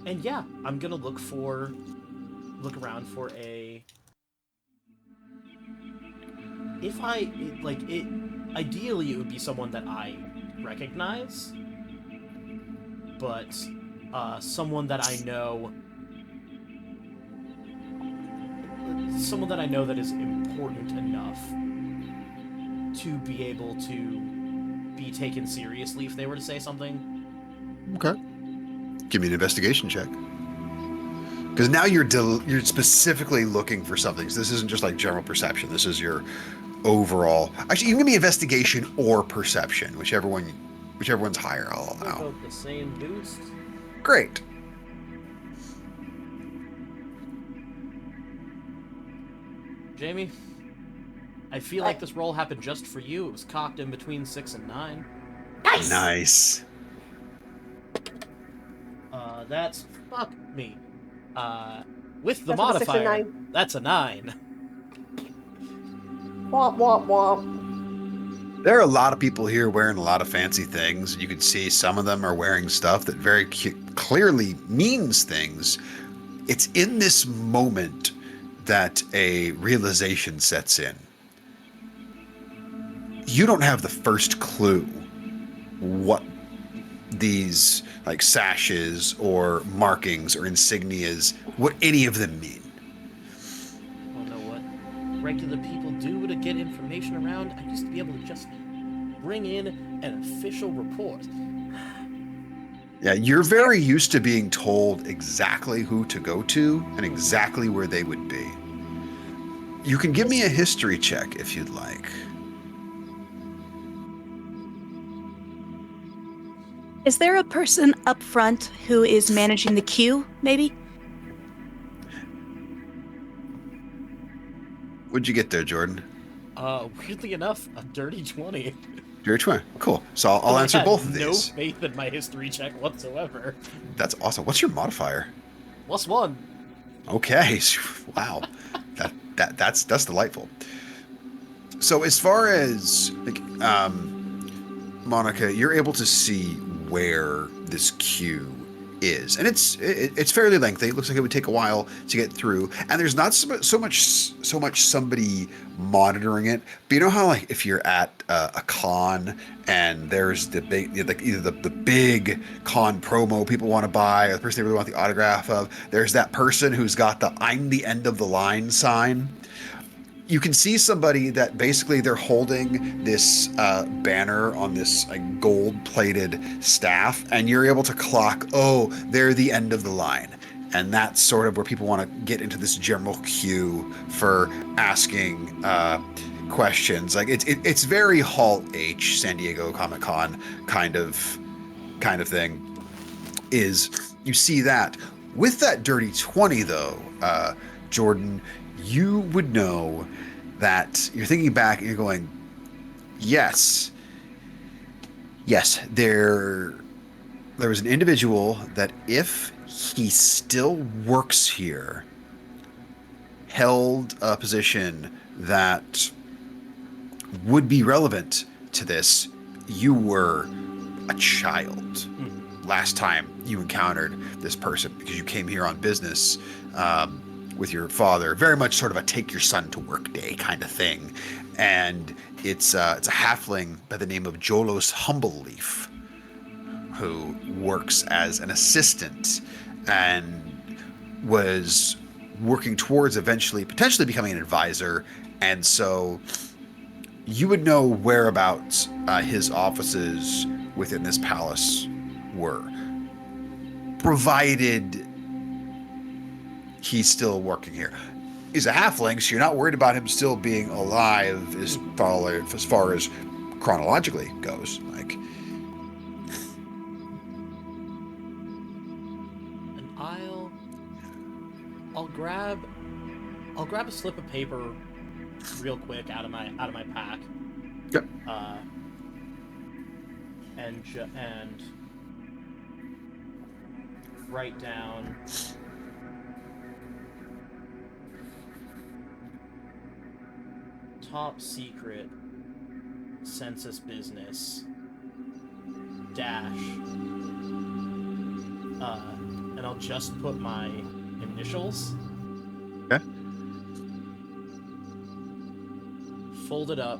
And yeah, I'm gonna look around for if I like it, ideally it would be someone that I recognize, but someone that I know, someone that I know that is important enough to be able to be taken seriously if they were to say something. Okay. Give me an investigation check. Because now you're specifically looking for something. So this isn't just like general perception. This is your overall. Actually, you can give me investigation or perception, whichever one's higher. I'll They're allow. both the same boost. Great. Jamie, I feel like this roll happened just for you. It was cocked in between 6 and 9. Nice. Nice. That's fuck me. With the That's what a 6 and modifier, 9. that's a 9. Womp womp womp. There are a lot of people here wearing a lot of fancy things. You can see some of them are wearing stuff that very clearly means things. It's in this moment that a realization sets in. You don't have the first clue what these like sashes or markings or insignias, what any of them mean. Well, know what regular people do to get information around? I used to be able to just bring in an official report. Yeah, you're very used to being told exactly who to go to and exactly where they would be. You can give me a history check if you'd like. Is there a person up front who is managing the queue, maybe? What'd you get there, Jordan? Weirdly enough, a dirty 20. You're a twin. Cool. So I'll answer both of No these. faith in my history check whatsoever. That's awesome. What's your modifier? +1. Okay. Wow. That's delightful. So as far as like Monica, you're able to see where this queue is, and it's fairly lengthy. It looks like it would take a while to get through, and there's not so much somebody monitoring it. But you know how like if you're at a con and there's the big like either the big con promo people want to buy or the person they really want the autograph of, there's that person who's got the "I'm the end of the line" sign. You can see somebody that basically they're holding this banner on this like gold-plated staff, and you're able to clock, oh, they're the end of the line. And that's sort of where people want to get into this general queue for asking questions. Like it's very Hall H, San Diego Comic-Con kind of thing. Is you see that with that dirty 20 though, Jordan, you would know that you're thinking back and you're going, yes, there was an individual that if he still works here, held a position that would be relevant to this. You were a child last time you encountered this person because you came here on business with your father, very much sort of a take your son to work day kind of thing. And it's a halfling by the name of Jolos Humbleleaf who works as an assistant and was working towards eventually potentially becoming an advisor. And so you would know whereabouts his offices within this palace were, provided he's still working here. He's a halfling, so you're not worried about him still being alive as far as chronologically goes. Like, And I'll grab a slip of paper real quick out of my pack. yep. And write down top secret census business dash and I'll just put my initials. Okay. fold it up,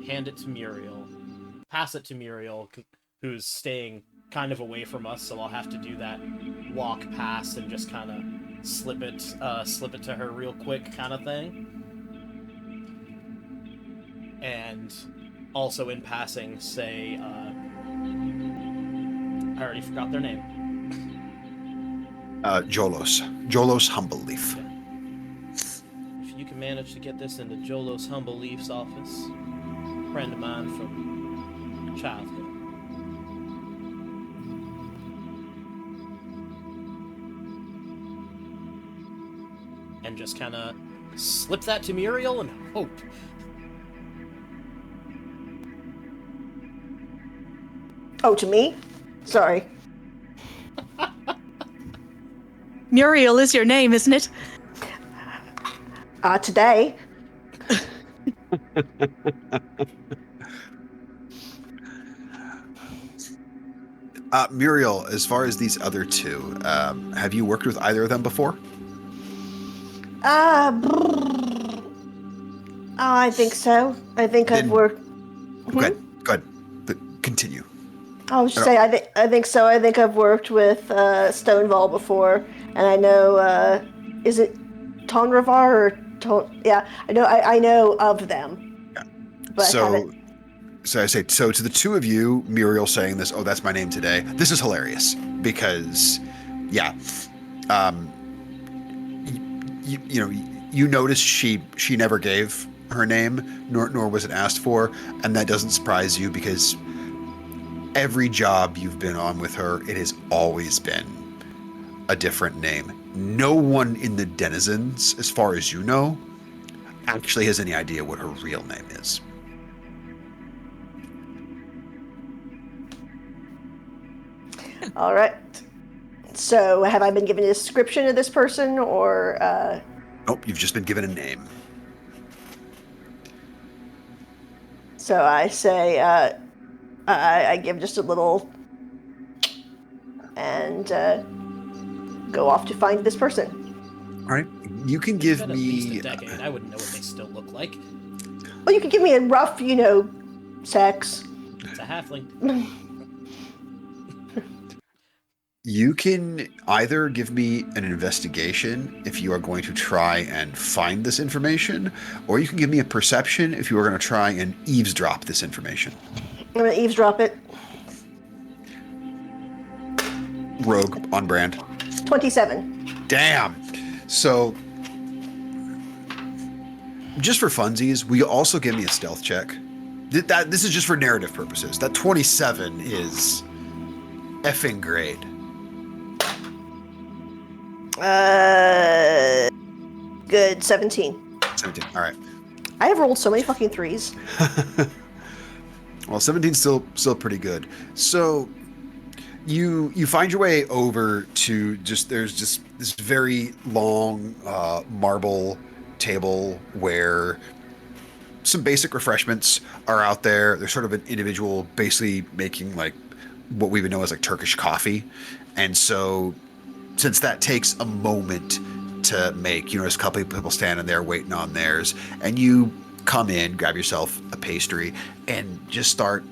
hand it to Muriel, pass it to Muriel, who's staying kind of away from us, so I'll have to do that walk past and just kind of slip it to her real quick kind of thing. And also in passing say, I already forgot their name. Jolos Humbleleaf. If you can manage to get this into Jolos Humbleleaf's office, friend of mine from childhood. And just kind of slip that to Muriel and hope. Oh, to me? Sorry. Muriel is your name, isn't it? Today. Muriel, as far as these other two, have you worked with either of them before? I think so. I think I've worked. Good. Continue. I was just saying, I think so. I think I've worked with Stonewall before, and I know. Is it Tonravar or Yeah, I know of them. Yeah. But So I say, so to the two of you, Muriel saying this, oh, that's my name today. This is hilarious because, yeah, you notice she never gave her name, nor was it asked for, and that doesn't surprise you because every job you've been on with her, it has always been a different name. No one in the Denizens, as far as you know, actually has any idea what her real name is. All right. So, have I been given a description of this person, or? Nope, you've just been given a name. So I say, I give just a little, and go off to find this person. All right, you can give At me. least a decade. I wouldn't know what they still look like. Well, you could give me a rough, sex. It's a halfling. You can either give me an investigation if you are going to try and find this information, or you can give me a perception if you are going to try and eavesdrop this information. I'm gonna eavesdrop it. Rogue on brand. 27. Damn. So, just for funsies, will you also give me a stealth check? This is just for narrative purposes. That 27 is effing great. Good. 17. 17. All right. I have rolled so many fucking threes. Well, 17's still pretty good. So you find your way over to there's just this very long marble table where some basic refreshments are out there. There's sort of an individual basically making like what we would know as like Turkish coffee. And so since that takes a moment to make, there's a couple of people standing there waiting on theirs, and you come in, grab yourself a pastry, and just start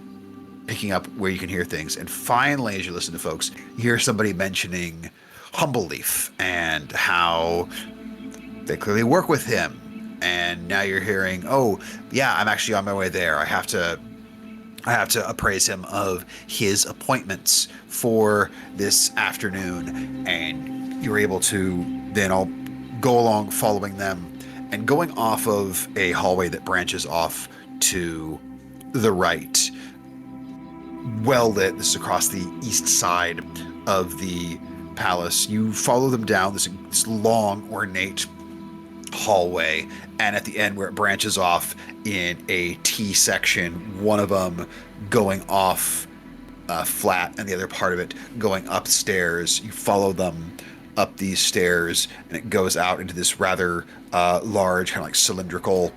picking up where you can hear things. And finally, as you listen to folks, you hear somebody mentioning Humbleleaf and how they clearly work with him. And now you're hearing, oh, yeah, I'm actually on my way there. I have to appraise him of his appointments for this afternoon. And you're able to then all go along following them and going off of a hallway that branches off to the right. Well lit. This is across the east side of the palace. You follow them down this long, ornate hallway, and at the end where it branches off in a T section, one of them going off flat and the other part of it going upstairs. You follow them up these stairs, and it goes out into this rather large, kind of like cylindrical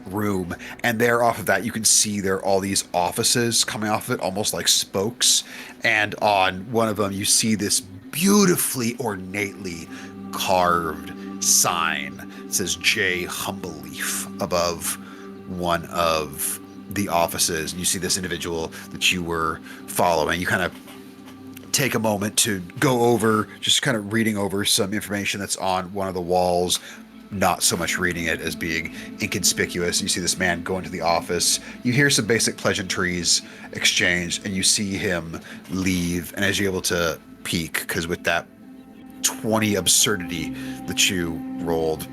room. And there off of that, you can see there are all these offices coming off of it, almost like spokes. And on one of them, you see this beautifully, ornately carved sign. It says J Humble Leaf above one of the offices. And you see this individual that you were following. You kind of take a moment to go over, just kind of reading over some information that's on one of the walls, not so much reading it as being inconspicuous. You see this man go into the office. You hear some basic pleasantries exchanged, and you see him leave. And as you're able to peek, because with that 20 absurdity that you rolled,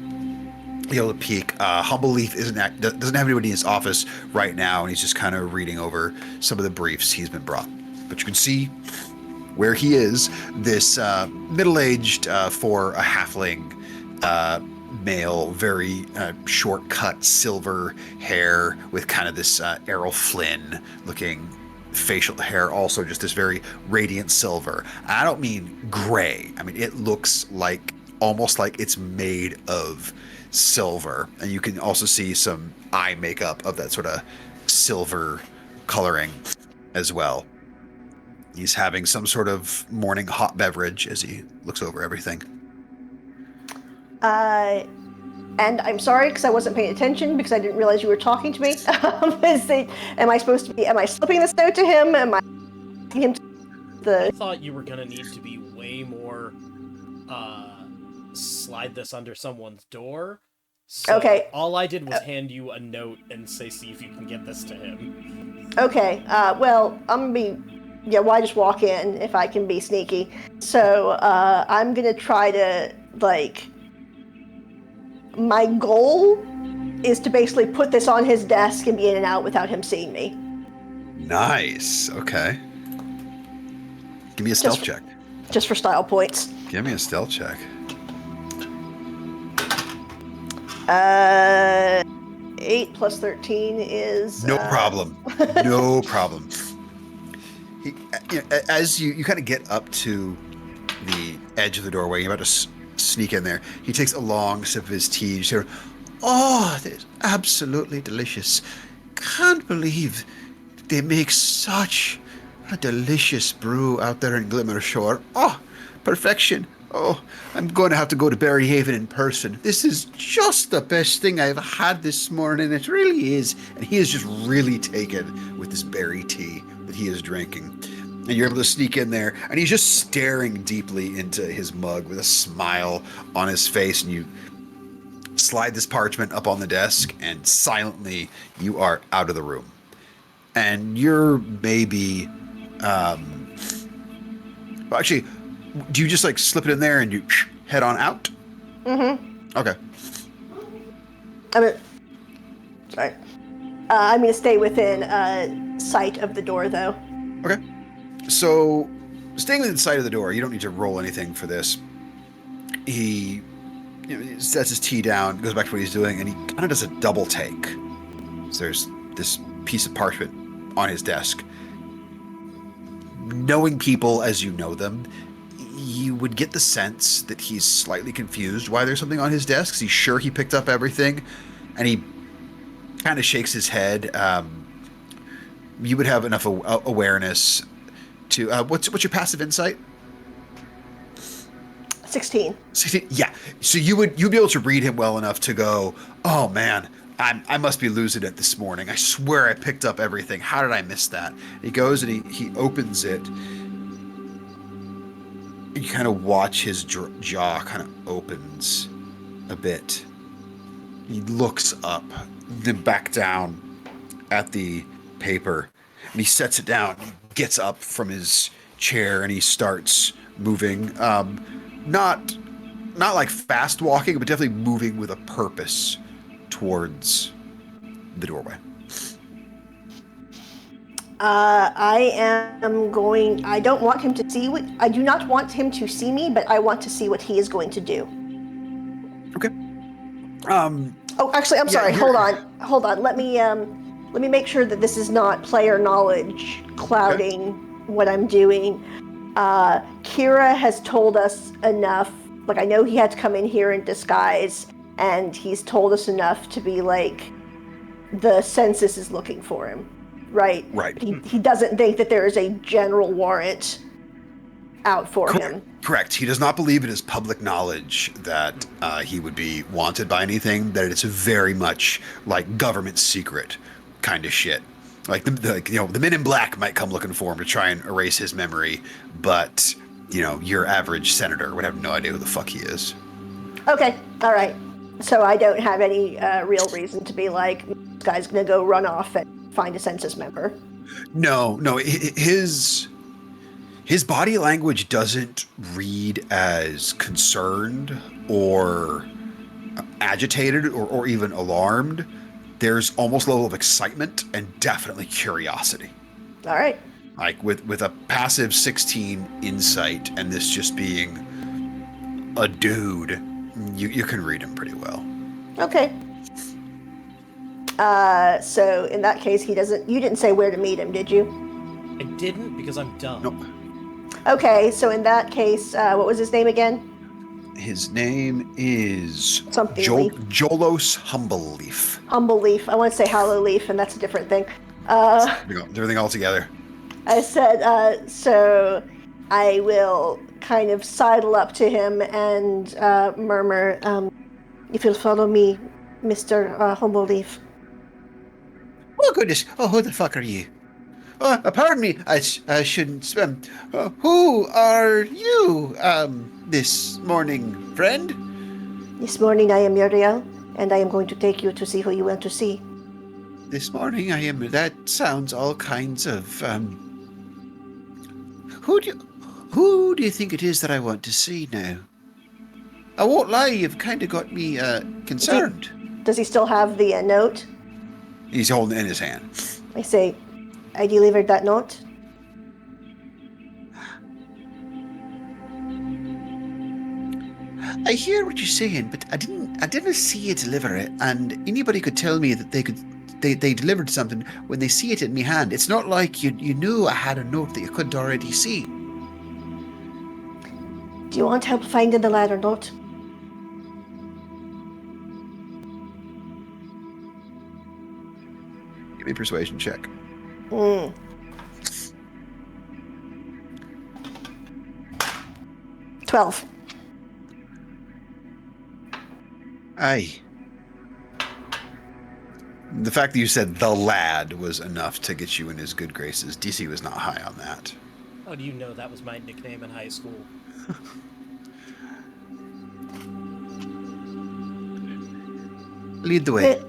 you're able to peek. Humble Leaf doesn't have anybody in his office right now, and he's just kind of reading over some of the briefs he's been brought. But you can see where he is, this middle-aged for a halfling male, very short-cut silver hair with kind of this Errol Flynn looking facial hair, also just this very radiant silver. I don't mean gray. I mean, it looks like almost like it's made of silver. And you can also see some eye makeup of that sort of silver coloring as well. He's having some sort of morning hot beverage as he looks over everything. And I'm sorry because I wasn't paying attention because I didn't realize you were talking to me. Am I slipping this note to him? Am I him to I the? thought you were gonna need to be way more, slide this under someone's door. So Okay. all I did was hand you a note and say, see if you can get this to him. Okay. Well, I'm gonna be. Yeah. Why just walk in if I can be sneaky? So I'm gonna try to like. My goal is to basically put this on his desk and be in and out without him seeing me. Nice. Okay. Give me a stealth check. Just for style points. Give me a stealth check. 8 plus 13 is... No problem. No problem. As you kind of get up to the edge of the doorway, you're about to sneak in there. He takes a long sip of his tea. You hear, "Oh, that is absolutely delicious. Can't believe they make such a delicious brew out there in Glimmer Shore. Oh, perfection. Oh, I'm going to have to go to Berry Haven in person. This is just the best thing I've had this morning. It really is." And he is just really taken with this berry tea that he is drinking. And you're able to sneak in there, and he's just staring deeply into his mug with a smile on his face. And you slide this parchment up on the desk, and silently you are out of the room. And you're maybe, actually, do you just like slip it in there and you head on out? Mm-hmm. Okay. I'm going to stay within sight of the door, though. Okay. So, staying within sight of the door, you don't need to roll anything for this. He sets his tea down, goes back to what he's doing, and he kind of does a double take. So there's this piece of parchment on his desk. Knowing people as you know them, you would get the sense that he's slightly confused why there's something on his desk. 'Cause he's sure he picked up everything, and he kind of shakes his head. You would have enough awareness to what's your passive insight? 16. 16. Yeah. So you'd be able to read him well enough to go, "Oh man, I must be losing it this morning. I swear I picked up everything. How did I miss that?" He goes and he opens it. You kind of watch his jaw kind of opens a bit. He looks up, then back down at the paper, and he sets it down. He gets up from his chair and he starts moving. Not like fast walking, but definitely moving with a purpose towards the doorway. I don't want him to see I do not want him to see me, but I want to see what he is going to do. Okay. Oh, actually, I'm sorry. Hold on. Let me make sure that this is not player knowledge clouding what I'm doing. Kira has told us enough. Like, I know he had to come in here in disguise, and he's told us enough to be like, the census is looking for him, right? Right. He doesn't think that there is a general warrant out for him. Correct. He does not believe it is public knowledge that he would be wanted by anything, that it's very much like government secret kind of shit. Like, the men in black might come looking for him to try and erase his memory, but, your average senator would have no idea who the fuck he is. Okay, all right. So I don't have any real reason to be like, this guy's going to go run off and find a census member. No. His body language doesn't read as concerned or agitated or even alarmed. There's almost a level of excitement and definitely curiosity. All right. Like with a passive 16 insight and this just being a dude, you can read him pretty well. Okay. So in that case, you didn't say where to meet him, did you? I didn't because I'm dumb. Nope. Okay, so in that case, what was his name again? His name is Something Jolos Humbleleaf. Humbleleaf. I want to say Hollow Leaf, and that's a different thing. Everything all together. I said, so I will kind of sidle up to him and murmur, if you'll follow me, Mr. Humbleleaf. Oh, goodness. Oh, who the fuck are you? Pardon me. I shouldn't. Who are you, this morning, friend? This morning I am Uriel, and I am going to take you to see who you want to see. This morning I am. That sounds all kinds of. Who do you think it is that I want to see now? I won't lie. You've kind of got me concerned. Does he still have the note? He's holding it in his hand. I say, I delivered that note. I hear what you're saying, but I didn't see you deliver it, and anybody could tell me that they delivered something when they see it in my hand. It's not like you knew I had a note that you couldn't already see. Do you want help finding the ladder note? Give me a persuasion check. 12. Aye. The fact that you said the lad was enough to get you in his good graces. DC was not high on that. How do you know that was my nickname in high school? Lead the way.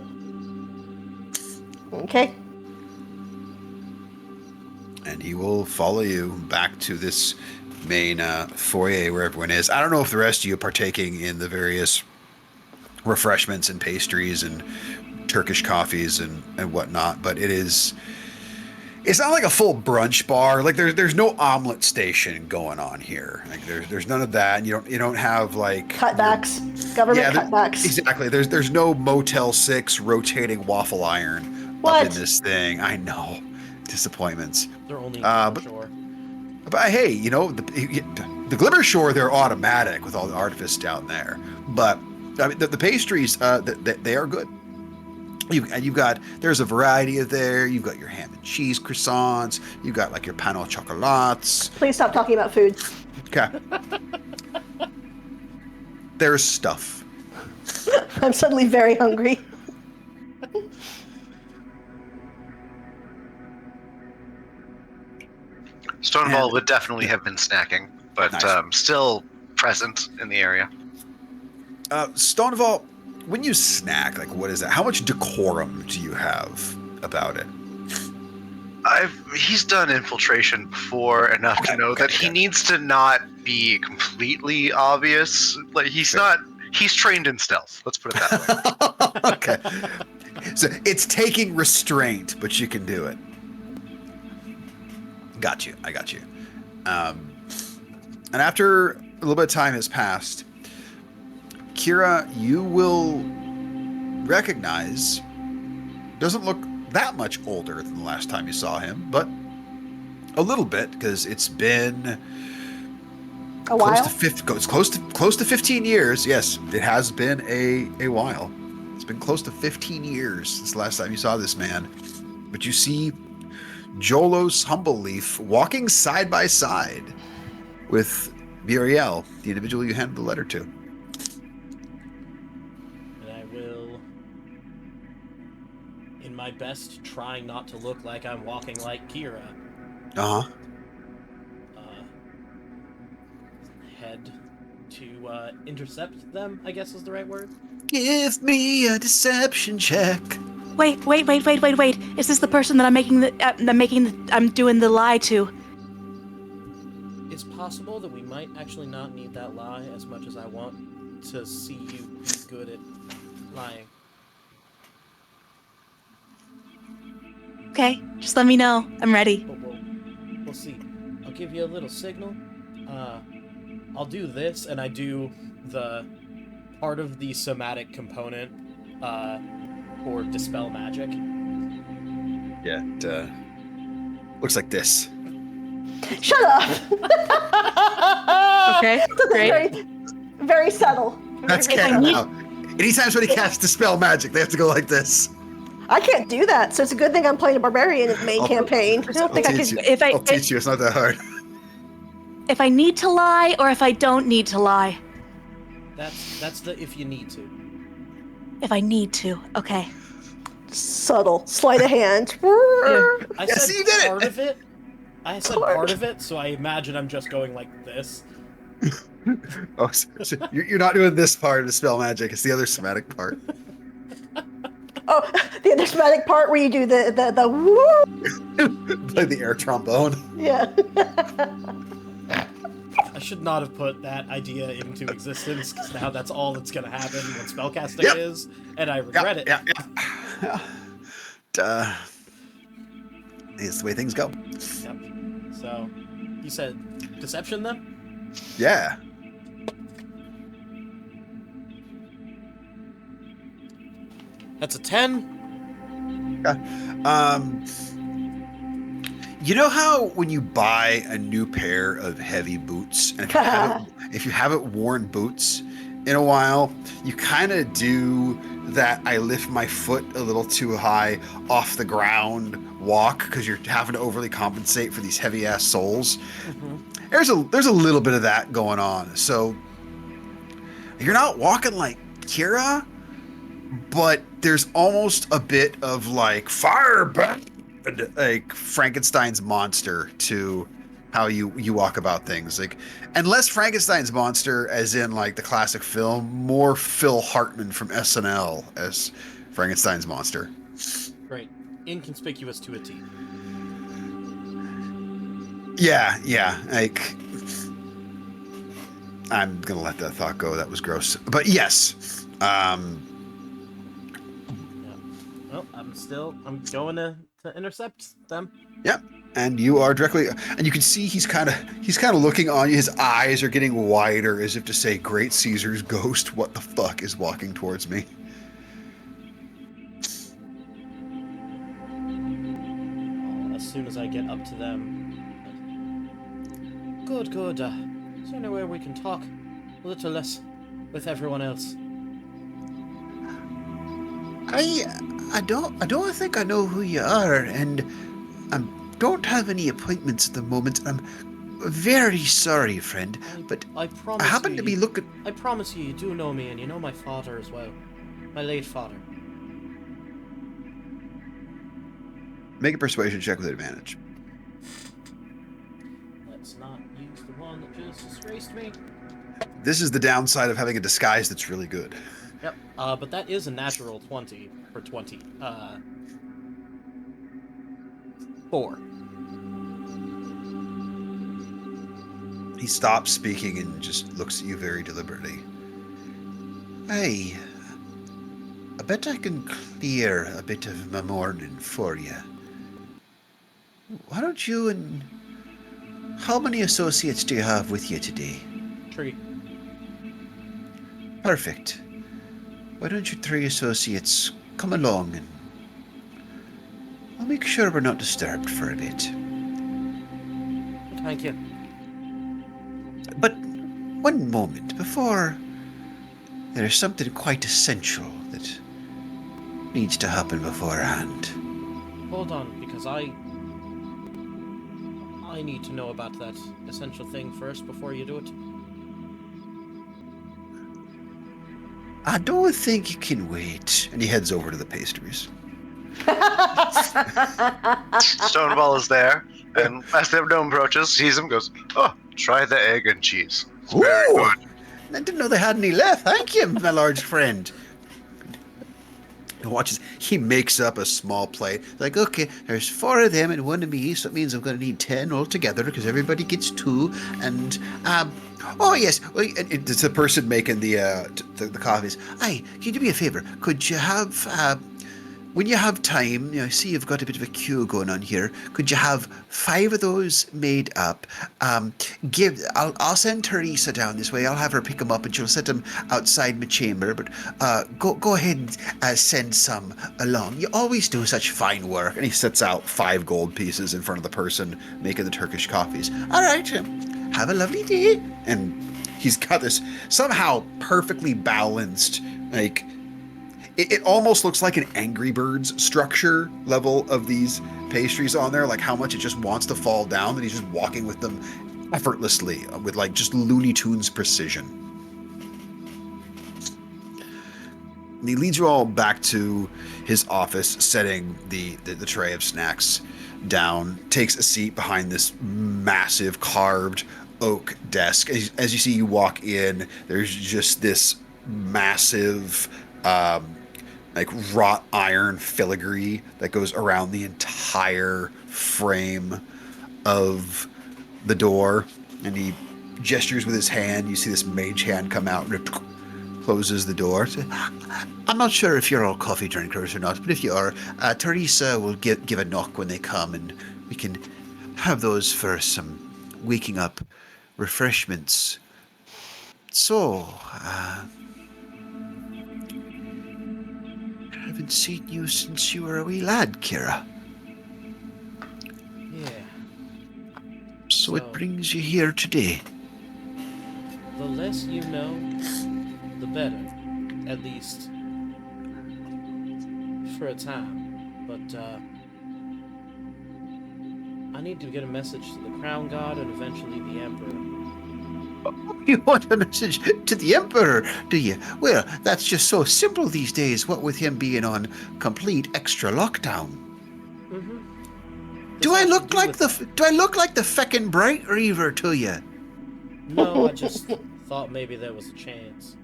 Okay. And he will follow you back to this main foyer where everyone is. I don't know if the rest of you are partaking in the various refreshments and pastries and Turkish coffees and whatnot, but it's not like a full brunch bar. Like there's no omelet station going on here. Like there's none of that. And you don't have like cutbacks, government cutbacks. Exactly. There's no Motel 6 rotating waffle iron up in this thing. I know. Disappointments. They're only shore. But hey, the Glimmer Shore, they're automatic with all the artifice down there. But I mean, the pastries, they are good. There's a variety of there. You've got your ham and cheese croissants. You've got like your pan au chocolats. Please stop talking about food. Okay. There's stuff. I'm suddenly very hungry. Stonewall would definitely have been snacking, but Nice. Still present in the area. Stonewall, when you snack, like what is that? How much decorum do you have about it? He's done infiltration before enough to know that he needs to not be completely obvious. Like he's trained in stealth. Let's put it that way. Okay. So it's taking restraint, but you can do it. I got you. And after a little bit of time has passed, Kira, you will recognize, doesn't look that much older than the last time you saw him, but a little bit, because it's been A while? It's close to 15 years. Yes, it has been a while. It's been close to 15 years since the last time you saw this man. But you see Jolos Humbleleaf walking side by side with Muriel, the individual you handed the letter to. And I will, in my best, trying not to look like I'm walking like Kira, Uh-huh. head to intercept them, I guess is the right word. Give me a deception check. Wait. Is this the person that I'm doing the lie to? It's possible that we might actually not need that lie as much as I want to see you be good at lying. Okay, just let me know. I'm ready. But we'll see. I'll give you a little signal. I'll do this, and I do the part of the somatic component for dispel magic. Yeah, it looks like this. Shut up. Okay, That's great. very, very subtle. That's Very canon subtle. now. Anytime somebody casts dispel magic, they have to go like this. I can't do that, so it's a good thing I'm playing a barbarian in the main campaign. I don't think I teach could. you. If I I'll teach you. It's not that hard. if I need to lie or if I don't need to lie. That's the if you need to. If I need to. Okay. Subtle sleight of hand. I Yes, said you did it! part of it. I said part of it, so I imagine I'm just going like this. Oh, so you're not doing this part of dispel magic. It's the other somatic part. Oh, the enigmatic part where you do the woo. Play the air trombone. Yeah. I should not have put that idea into existence, because now that's all that's going to happen when spellcasting Yep. is, and I regret it. Yeah. It's the way things go. Yep. So, you said deception then? Yeah. That's a 10. You know how when you buy a new pair of heavy boots, and if you haven't worn boots in a while, you kind of do that I lift my foot a little too high off the ground walk because you're having to overly compensate for these heavy ass soles. Mm-hmm. There's a little bit of that going on. So you're not walking like Kira, but there's almost a bit of like like Frankenstein's monster to how you walk about things. Like, and less Frankenstein's monster as in like the classic film, more Phil Hartman from SNL as Frankenstein's monster. Great. Inconspicuous to a T. Yeah. Like, I'm gonna let that thought go. That was gross. But yes. Well, I'm going to intercept them. Yep. And you are directly, and you can see he's kind of looking on you. His eyes are getting wider as if to say, "Great Caesar's ghost, what the fuck is walking towards me?" As soon as I get up to them. Good. Is there anywhere we can talk a little less with everyone else? I don't think I know who you are, and I don't have any appointments at the moment. I'm very sorry, friend, but I promise I happen you, to be looking. I promise you do know me, and you know my father as well. My late father. Make a persuasion check with advantage. Let's not use the one that just disgraced me. This is the downside of having a disguise that's really good. Yep. But that is a natural 20 for 20. 4. He stops speaking and just looks at you very deliberately. Hey, I bet I can clear a bit of my morning for you. Why don't you and... How many associates do you have with you today? 3. Perfect. Why don't you 3 associates come along and I'll make sure we're not disturbed for a bit. Thank you. But one moment before, there's something quite essential that needs to happen beforehand. Hold on, because I I need to know about that essential thing first before you do it. I don't think you can wait. And he heads over to the pastries. Stonewall is there, and as the gnome approaches, sees him, goes, "Oh, try the egg and cheese. It's very Ooh! good." I didn't know they had any left. Thank you, my large friend. He watches. He makes up a small plate. Like, okay, there's 4 of them and 1 of me, so it means I'm going to need 10 altogether because everybody gets 2. And oh yes, and it's the person making the coffees. Hey, can you do me a favor? Could you have when you have time, you know, see you've got a bit of a queue going on here. Could you have 5 of those made up? I'll send Teresa down this way. I'll have her pick them up, and she'll set them outside my chamber. But go ahead and send some along. You always do such fine work. And he sets out 5 gold pieces in front of the person making the Turkish coffees. All right, have a lovely day. And he's got this somehow perfectly balanced, like. It almost looks like an Angry Birds structure level of these pastries on there, like how much it just wants to fall down, and he's just walking with them effortlessly, with like just Looney Tunes precision. And he leads you all back to his office, setting the tray of snacks down, takes a seat behind this massive carved oak desk. As you see, you walk in, there's just this massive like wrought iron filigree that goes around the entire frame of the door, and he gestures with his hand. You see this mage hand come out and closes the door. I'm not sure if you're all coffee drinkers or not, but if you are, Teresa will give a knock when they come, and we can have those for some waking up refreshments. So, I haven't seen you since you were a wee lad, Kira. Yeah. So it brings you here today. The less you know, the better. At least for a time. But I need to get a message to the Crown God and eventually the Emperor. You want a message to the Emperor, do you? Well, that's just so simple these days, what with him being on complete extra lockdown. Mm-hmm. Do I look like the feckin' Bright Reaver to you? No, I just thought maybe there was a chance.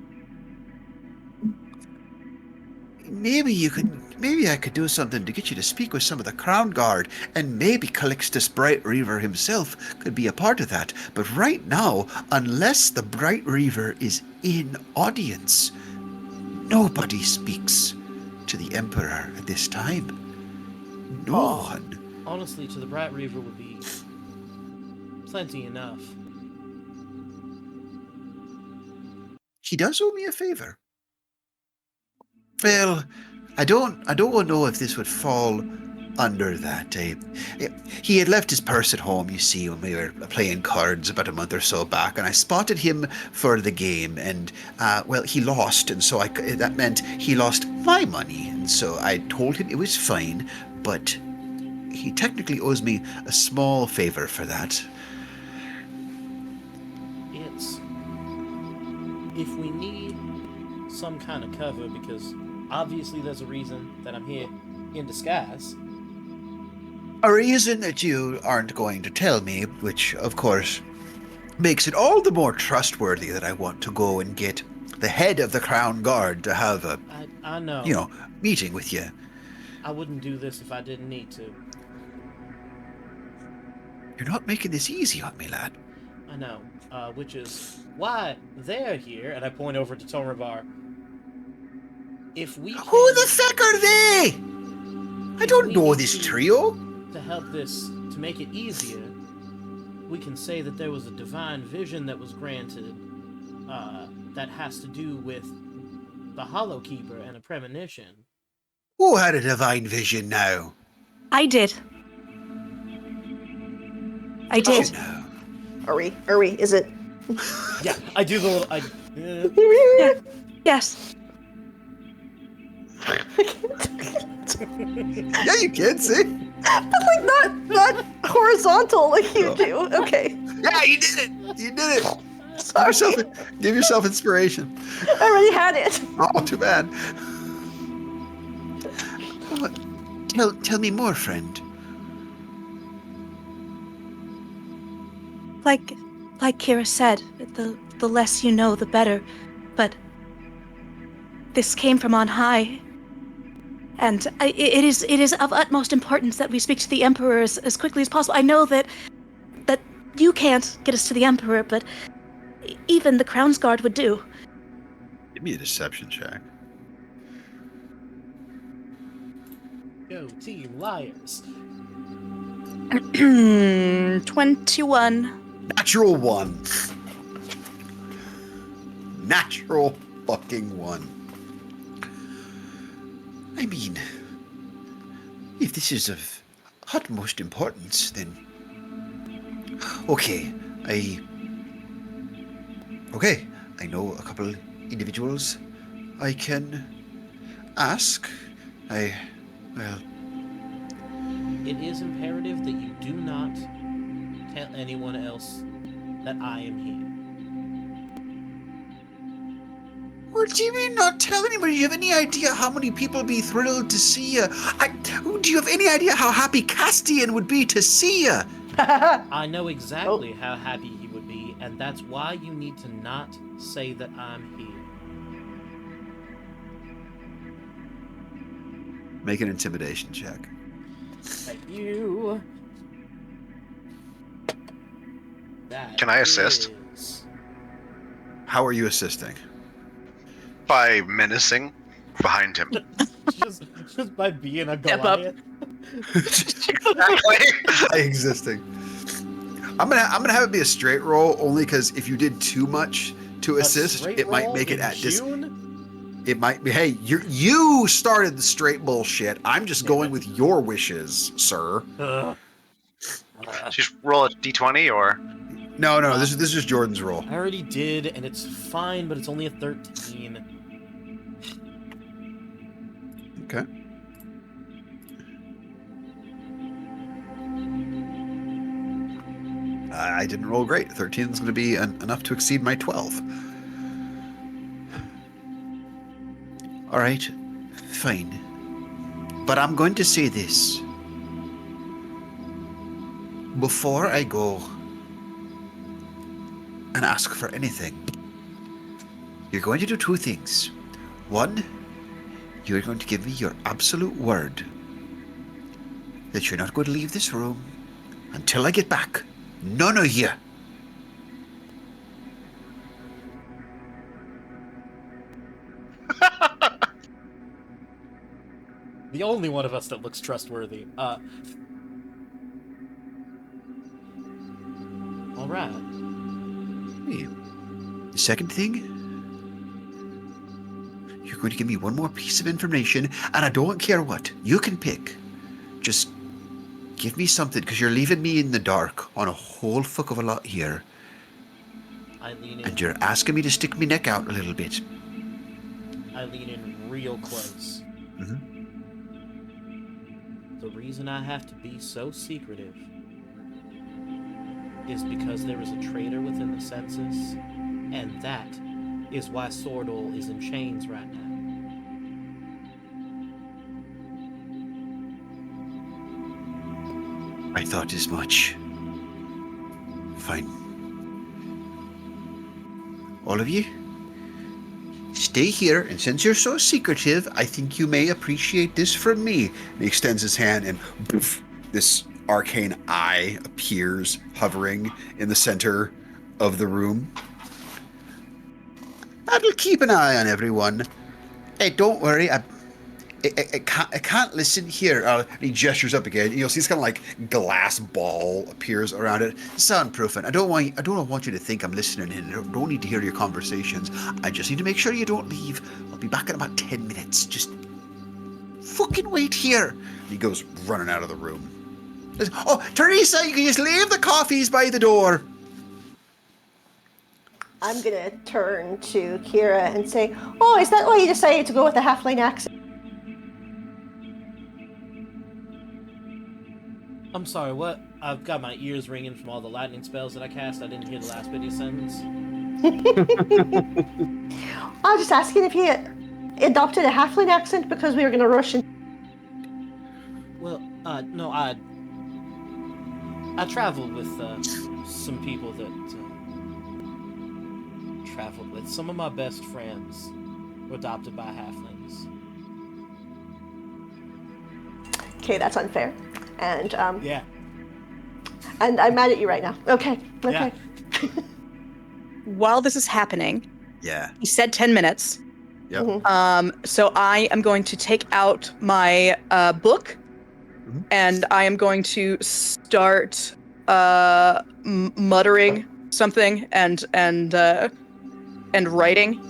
Maybe I could do something to get you to speak with some of the Crown Guard, and maybe Calixtus Bright Reaver himself could be a part of that. But right now, unless the Bright Reaver is in audience, nobody speaks to the Emperor at this time. No one. Honestly, to the Bright Reaver would be plenty enough. He does owe me a favor. Well, I don't know if this would fall under that. He had left his purse at home, you see, when we were playing cards about a month or so back, and I spotted him for the game, and, well, he lost, and so that meant he lost my money, and so I told him it was fine, but he technically owes me a small favor for that. It's... if we need some kind of cover, because obviously there's a reason that I'm here in disguise. A reason that you aren't going to tell me, which, of course, makes it all the more trustworthy that I want to go and get the head of the Crown Guard to have a, I know. Meeting with you. I wouldn't do this if I didn't need to. You're not making this easy on me, lad. I know, which is why they're here, and I point over to Toravar. If we can, Who the feck are they? I don't know this trio. To help this, to make it easier, we can say that there was a divine vision that was granted, that has to do with the Hollow Keeper and a premonition. Who had a divine vision now? I did. I did. You know. Are we? Is it? Yeah, I do the little... Yeah. Yes. Yeah, you can see. But like not horizontal like you do. Okay. Yeah, you did it. You did it. Sorry. Give yourself inspiration. I already had it. Oh, too bad. What? Tell me more, friend. Like Kira said, the less you know, the better. But this came from on high, and it is of utmost importance that we speak to the Emperor as quickly as possible. I know that you can't get us to the Emperor, but even the Crown's Guard would do. Give me a deception check. Go Team Liars. 21. Natural 1. Natural fucking 1. I mean, if this is of utmost importance, then... Okay, I know a couple individuals I can ask. Well... It is imperative that you do not tell anyone else that I am here. What do you mean not tell anybody? Do you have any idea how many people would be thrilled to see you? Do you have any idea how happy Castian would be to see you? I know exactly how happy he would be, and that's why you need to not say that I'm here. Make an intimidation check. Thank you. That Can I assist? is- How are you assisting? By menacing behind him. just by being a Step up. Goliath. Exactly. By existing. I'm gonna have it be a straight roll only because if you did too much to A assist, straight it might roll make it in at this. June? It might be. Hey, you started the straight bullshit. I'm just going with your wishes, sir. Ugh. Just roll a d20 or No, this is just Jordan's roll. I already did, and it's fine, but it's only a 13. Okay. I didn't roll great. 13 is going to be enough to exceed my 12. All right, fine. But I'm going to say this. Before I go and ask for anything, you're going to do two things. One, you're going to give me your absolute word that you're not going to leave this room until I get back. None of you. The only one of us that looks trustworthy. All right. Hey, the second thing, you're going to give me one more piece of information, and I don't care what. You can pick. Just give me something, because you're leaving me in the dark on a whole fuck of a lot here. I lean in. And you're asking me to stick my neck out a little bit. I lean in real close. Mm-hmm. The reason I have to be so secretive is because there is a traitor within the census, and that is why Sordal is in chains right now. I thought as much. Fine. All of you, stay here, and since you're so secretive, I think you may appreciate this from me. And he extends his hand, and poof, this arcane eye appears, hovering in the center of the room. I'll keep an eye on everyone. Hey, don't worry, I can't listen here. He gestures up again. You'll see this kind of like glass ball appears around it. Soundproofing. I don't want you to think I'm listening in. I don't need to hear your conversations. I just need to make sure you don't leave. I'll be back in about 10 minutes. Just fucking wait here. He goes running out of the room. Oh, Teresa, you can just leave the coffees by the door. I'm gonna turn to Kira and say, "Oh, is that why you decided to go with the halfling accent?" I'm sorry, what? I've got my ears ringing from all the lightning spells that I cast. I didn't hear the last bit of your sentence. I was just asking if he adopted a halfling accent because we were going to rush in. Well, no, I traveled with some people that traveled with. Some of my best friends were adopted by halflings. Okay, that's unfair. And Yeah. and I'm mad at you right now. Okay. Yeah. While this is happening, Yeah. he said 10 minutes. Yep. Mhm. So I am going to take out my book, Mhm. and I am going to start muttering something and writing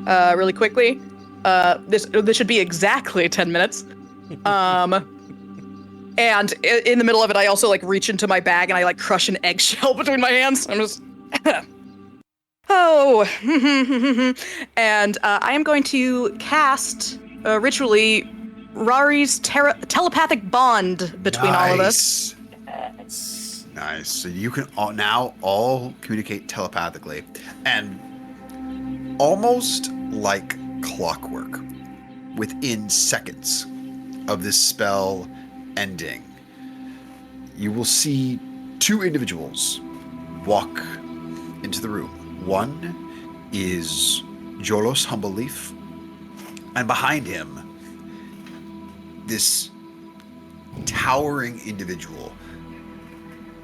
really quickly. This should be exactly 10 minutes. And in the middle of it, I also like reach into my bag and I like crush an eggshell between my hands. I'm just oh, and I am going to cast ritually Rari's telepathic bond between all of us. Nice. So you can now all communicate telepathically, and almost like clockwork, within seconds of this spell ending, you will see two individuals walk into the room. One is Jolos Humbleleaf, and behind him, this towering individual.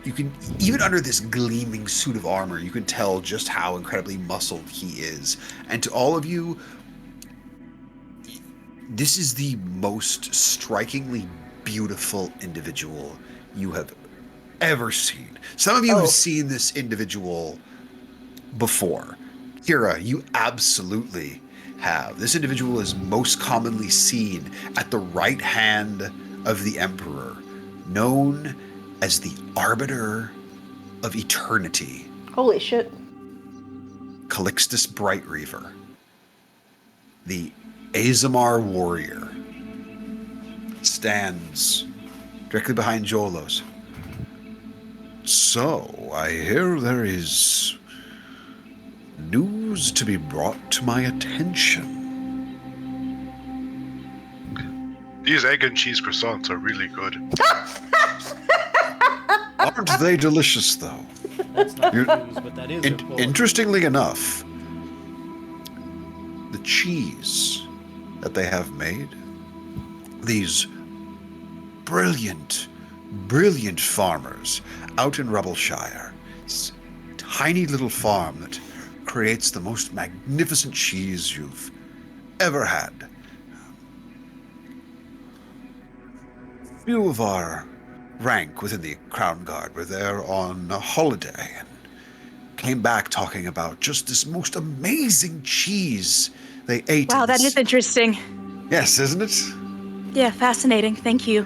You can, even under this gleaming suit of armor, you can tell just how incredibly muscled he is. And to all of you, this is the most strikingly beautiful individual you have ever seen. Some of you have seen this individual before. Kira, you absolutely have. This individual is most commonly seen at the right hand of the Emperor, known as the Arbiter of Eternity, Holy shit. Calixtus Brightreaver, the Azamar warrior, stands directly behind Jolos. So, I hear there is news to be brought to my attention. These egg and cheese croissants are really good. Aren't they delicious, though? That's not news, but that is important. Interestingly enough, the cheese that they have made, these brilliant farmers out in Rubbleshire, this tiny little farm that creates the most magnificent cheese you've ever had. Few of our rank within the Crown Guard were there on a holiday and came back talking about just this most amazing cheese they ate. Wow, that is interesting. Yes, isn't it? Yeah, fascinating. Thank you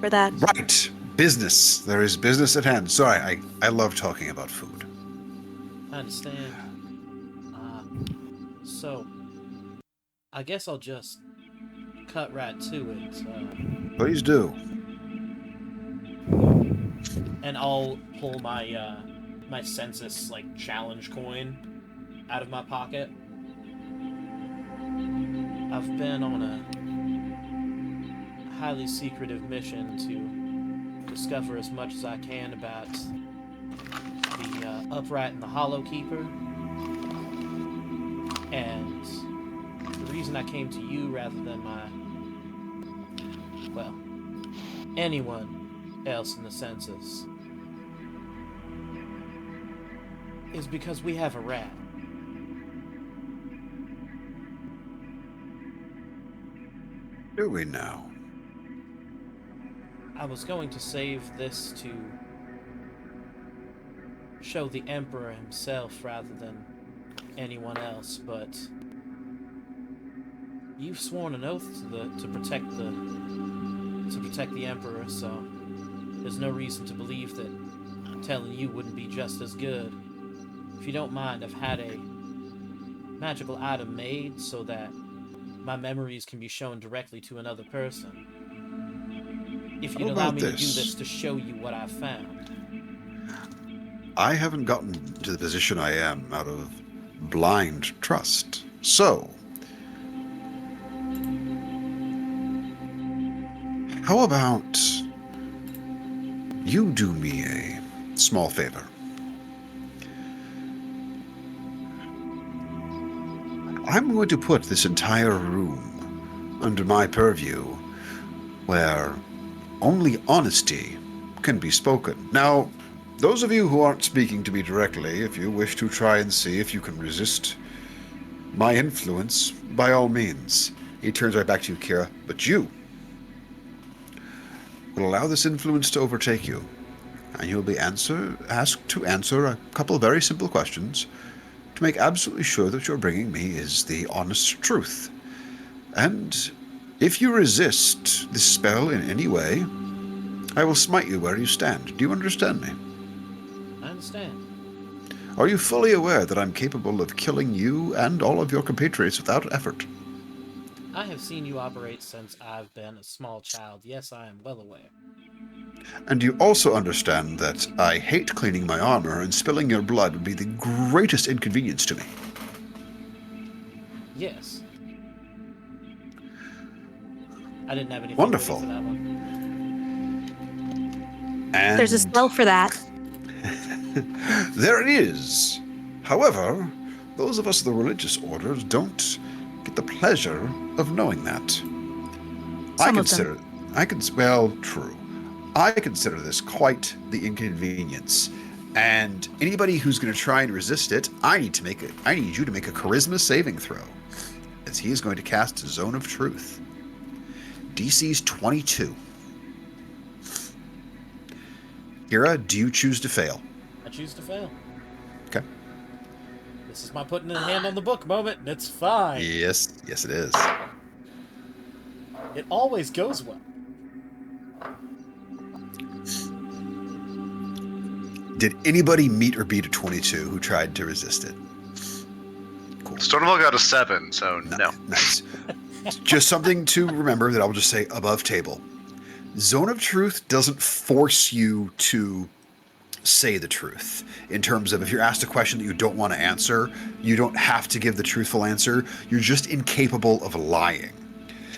for that. Right. Business. There is business at hand. Sorry, I love talking about food. I understand. So, I guess I'll just cut right to it. Please do. And I'll pull my my census like challenge coin out of my pocket. I've been on a highly secretive mission to discover as much as I can about the Upright and the Hollow Keeper. And the reason I came to you rather than anyone else in the census is because we have a rat. Do we now? I was going to save this to show the Emperor himself rather than anyone else, but you've sworn an oath to protect the Emperor, so there's no reason to believe that telling you wouldn't be just as good. If you don't mind, I've had a magical item made so that my memories can be shown directly to another person. If How you'd allow about me to do this? this to show you what I found. I haven't gotten to the position I am out of blind trust. So, how about you do me a small favor? I'm going to put this entire room under my purview where only honesty can be spoken. Now, those of you who aren't speaking to me directly, if you wish to try and see if you can resist my influence, by all means. He turns right back to you, Kira. But you will allow this influence to overtake you, and you'll be asked to answer a couple of very simple questions to make absolutely sure that you're bringing me is the honest truth. And if you resist this spell in any way, I will smite you where you stand. Do you understand me? I understand. Are you fully aware that I'm capable of killing you and all of your compatriots without effort? I have seen you operate since I've been a small child. Yes, I am well aware. And you also understand that I hate cleaning my armor, and spilling your blood would be the greatest inconvenience to me. Yes. I didn't have anything Wonderful. ready for that one. And There's a spell for that. there it is. However, those of us of the religious orders don't get the pleasure of knowing that. Some of them. Well, true. I consider this quite the inconvenience. And anybody who's going to try and resist it, I need you to make a charisma saving throw, as he is going to cast Zone of Truth. DC's 22. Kira, do you choose to fail? I choose to fail. Okay. This is my putting a hand on the book moment, and it's fine. Yes, it is. It always goes well. Did anybody meet or beat a 22 who tried to resist it? Cool. Stonewall got a 7, so no. Nice. Just something to remember that I'll just say above table. Zone of Truth doesn't force you to say the truth. In terms of if you're asked a question that you don't want to answer, you don't have to give the truthful answer. You're just incapable of lying.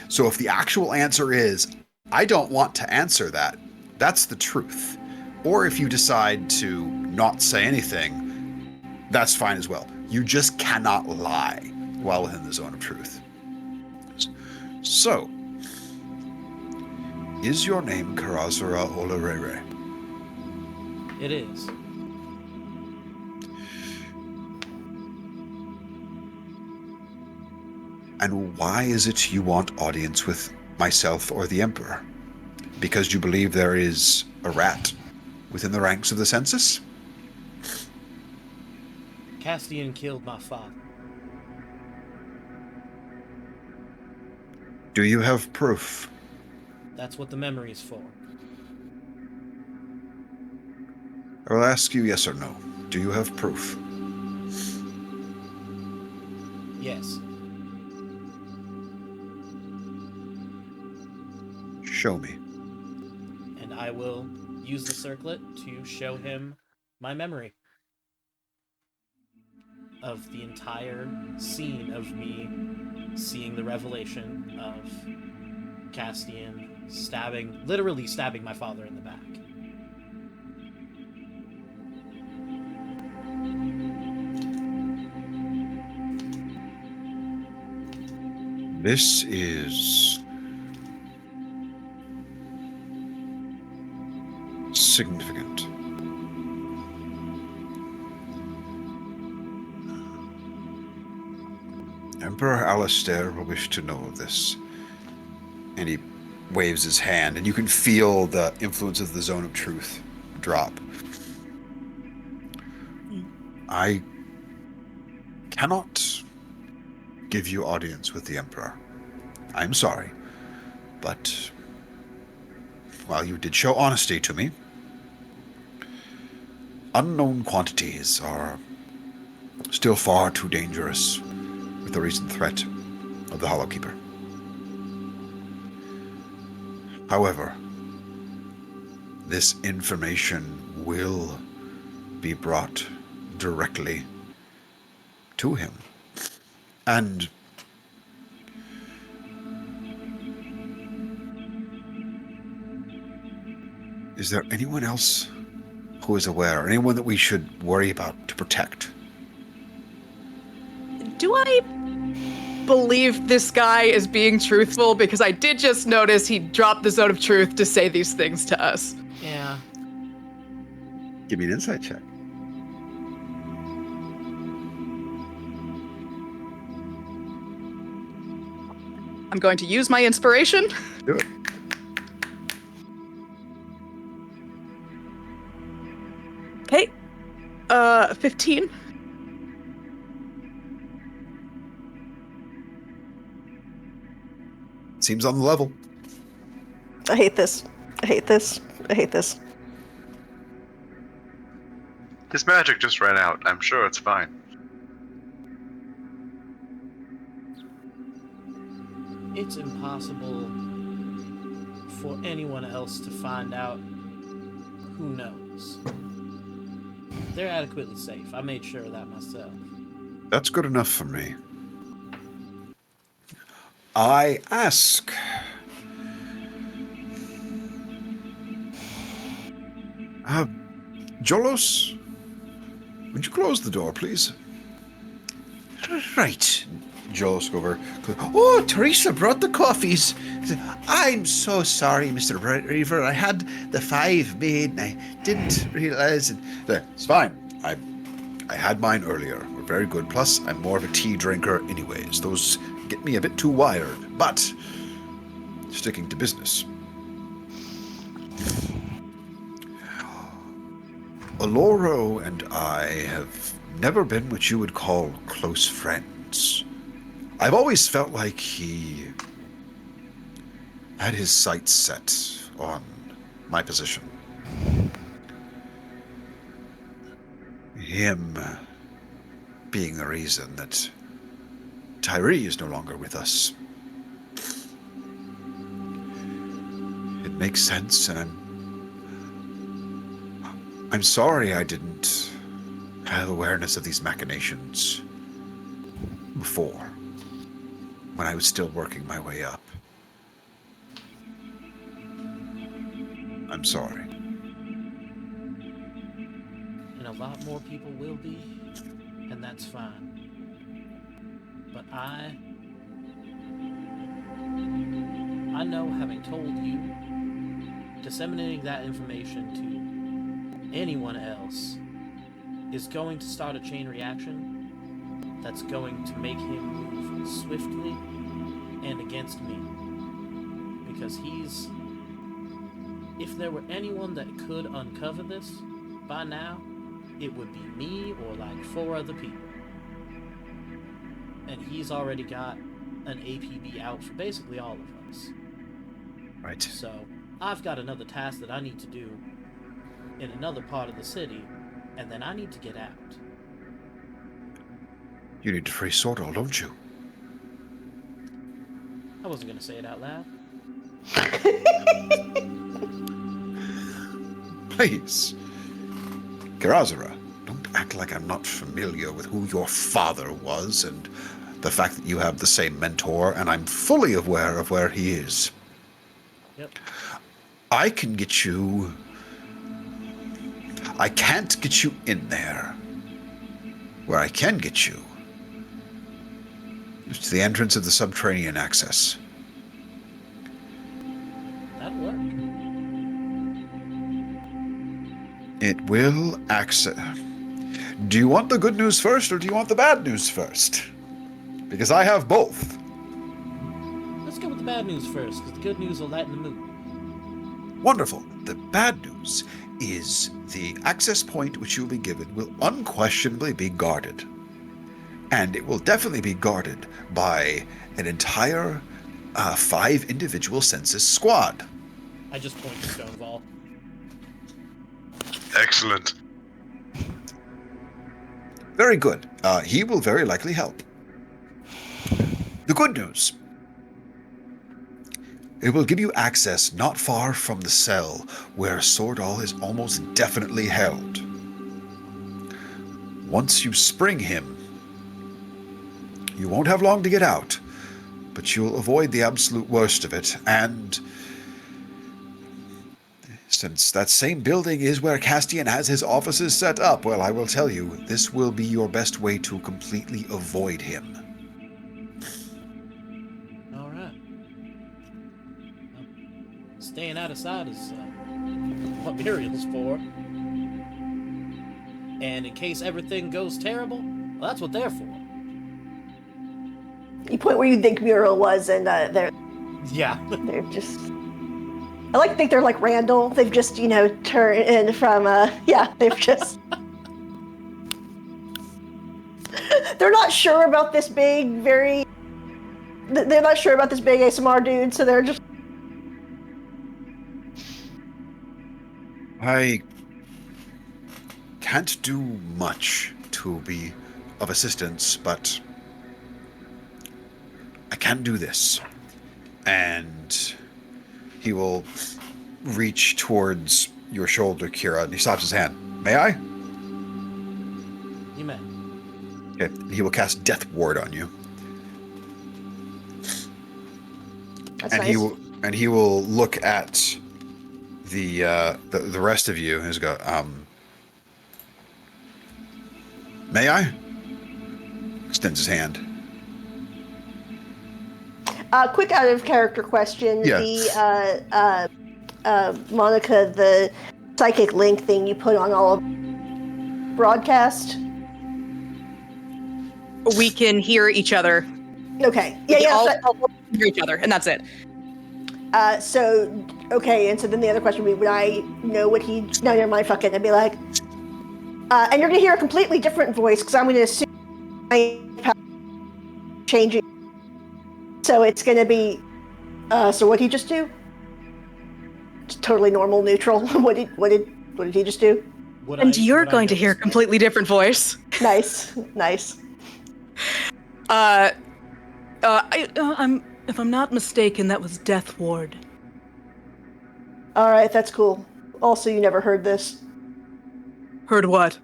So if the actual answer is, I don't want to answer that, that's the truth. Or if you decide to not say anything, that's fine as well. You just cannot lie while within the zone of truth. So, is your name Karazura Olarere? It is. And why is it you want audience with myself or the Emperor? Because you believe there is a rat within the ranks of the census? Castian killed my father. Do you have proof? That's what the memory is for. I will ask you yes or no. Do you have proof? Yes. Show me. And I will use the circlet to show him my memory of the entire scene of me seeing the revelation of Castian literally stabbing my father in the back. This is significant. Emperor Alistair will wish to know of this. And he waves his hand, and you can feel the influence of the zone of truth drop. I cannot give you audience with the Emperor. I'm sorry, but while you did show honesty to me, unknown quantities are still far too dangerous with the recent threat of the Hollow Keeper. However, this information will be brought directly to him. And is there anyone else who is aware, anyone that we should worry about to protect? Do I believe this guy is being truthful? Because I did just notice he dropped the zone of truth to say these things to us. Yeah. Give me an insight check. I'm going to use my inspiration. Do it. Okay. 15. Seems on the level. I hate this. I hate this. I hate this. His magic just ran out. I'm sure it's fine. It's impossible for anyone else to find out. Who knows? They're adequately safe. I made sure of that myself. That's good enough for me. I ask, Jolos, would you close the door, please? Right. Jolos go over. Oh, Teresa brought the coffees. I'm so sorry, Mr. Reaver. I had the 5 made and I didn't realize. It's fine. I had mine earlier. We're very good. Plus, I'm more of a tea drinker anyways. Those get me a bit too wired. But, sticking to business. Oloro and I have never been what you would call close friends. I've always felt like he had his sights set on my position. Him being the reason that Tyree is no longer with us. It makes sense, and I'm sorry I didn't have awareness of these machinations before, when I was still working my way up. I'm sorry. And a lot more people will be, and that's fine. But I know, having told you, disseminating that information to anyone else is going to start a chain reaction that's going to make him move swiftly and against me. Because if there were anyone that could uncover this by now, it would be me or like 4 other people. And he's already got an APB out for basically all of us. Right. So I've got another task that I need to do in another part of the city, and then I need to get out. You need to free Sordal, don't you? I wasn't going to say it out loud. Please. Kirazura, don't act like I'm not familiar with who your father was and the fact that you have the same mentor, and I'm fully aware of where he is. Yep. I can get you... I can't get you in there. Where I can get you is to the entrance of the subterranean access. That'll work. It will access... Do you want the good news first, or do you want the bad news first? Because I have both. Let's go with the bad news first, because the good news will lighten the mood. Wonderful. The bad news is the access point which you'll be given will unquestionably be guarded. And it will definitely be guarded by an entire 5 individual census squad. I just point to Stonewall. Excellent. Very good. He will very likely help. The good news. It will give you access not far from the cell where Sordal is almost definitely held. Once you spring him, you won't have long to get out, but you'll avoid the absolute worst of it, and since that same building is where Castian has his offices set up, well, I will tell you, this will be your best way to completely avoid him. All right. Well, staying out of sight is what Muriel's for. And in case everything goes terrible, well, that's what they're for. You point where you think Muriel was, and Yeah. they're just. I like to think they're like Randall. They've just, turned in from. They've just. They're not sure about this big, They're not sure about this big ASMR dude, so they're just. I can't do much to be of assistance, but I can do this. And he will reach towards your shoulder, Kira, and he stops his hand. May I? You may. Okay. He will cast Death Ward on you. That's and nice. he will look at the rest of you and just go, may I? Extends his hand. Quick out of character question. Yeah. The Monica, the psychic link thing you put on all of broadcast. We can hear each other. Okay. We can Yeah. all hear each other, and that's it. And so then the other question would be, would I know what he? No, never mind. Fuck it. I'd be like, and you're gonna hear a completely different voice because I'm gonna assume changing. So it's gonna be. So what'd he just do? Just totally normal, neutral. What did he just do? And you're going to hear a completely different voice. Nice. If I'm not mistaken, that was Death Ward. All right, that's cool. Also, you never heard this. Heard what?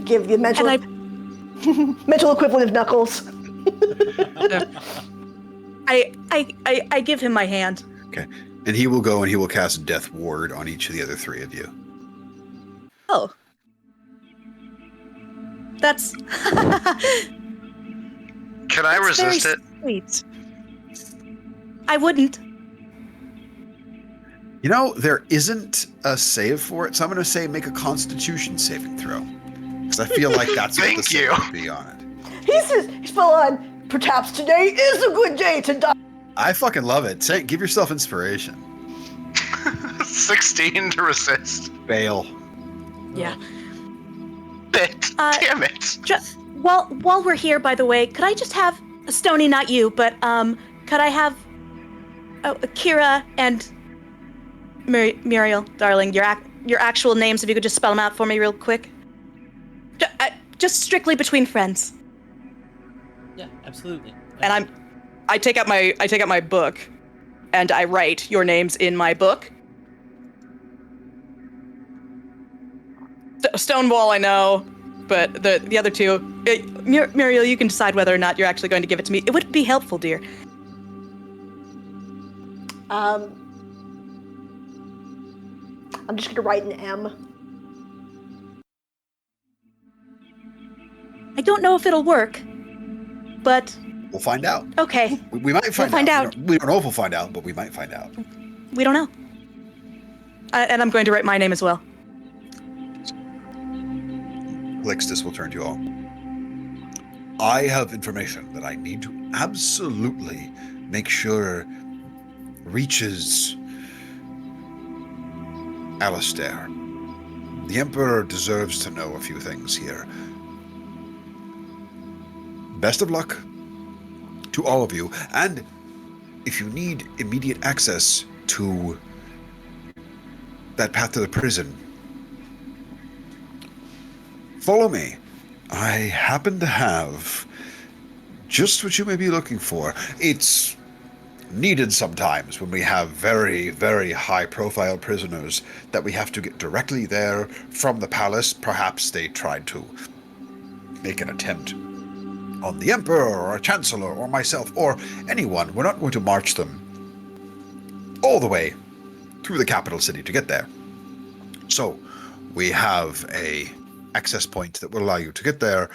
Give the mental mental equivalent of Knuckles. I give him my hand. Okay. And he will go and he will cast Death Ward on each of the other three of you. Oh. That's... Can I resist it? Sweet. I wouldn't. You know, there isn't a save for it, so I'm going to say make a Constitution saving throw. Because I feel like that's what the save would be on it. He's full on, perhaps today is a good day to die. I fucking love it. Give yourself inspiration. 16 to resist. Fail. Yeah. Damn it. While we're here, by the way, could I just have Stony, not you, but could I have Kira and Muriel, darling, your actual names, if you could just spell them out for me real quick? Just strictly between friends. Yeah, absolutely. And I take out my book, and I write your names in my book. Stonewall, I know, but the other two, Muriel, you can decide whether or not you're actually going to give it to me. It would be helpful, dear. I'm just gonna write an M. I don't know if it'll work, but We'll find out. okay. We might find out. We don't know if we'll find out, but we might find out. We don't know. And I'm going to write my name as well. Lixtus will turn to you all. I have information that I need to absolutely make sure reaches Alistair. The Emperor deserves to know a few things here. Best of luck to all of you, and if you need immediate access to that path to the prison, follow me. I happen to have just what you may be looking for. It's needed sometimes when we have very, very high-profile prisoners that we have to get directly there from the palace. Perhaps they tried to make an attempt on the Emperor or a Chancellor or myself or anyone. We're not going to march them all the way through the capital city to get there. So we have a access point that will allow you to get there.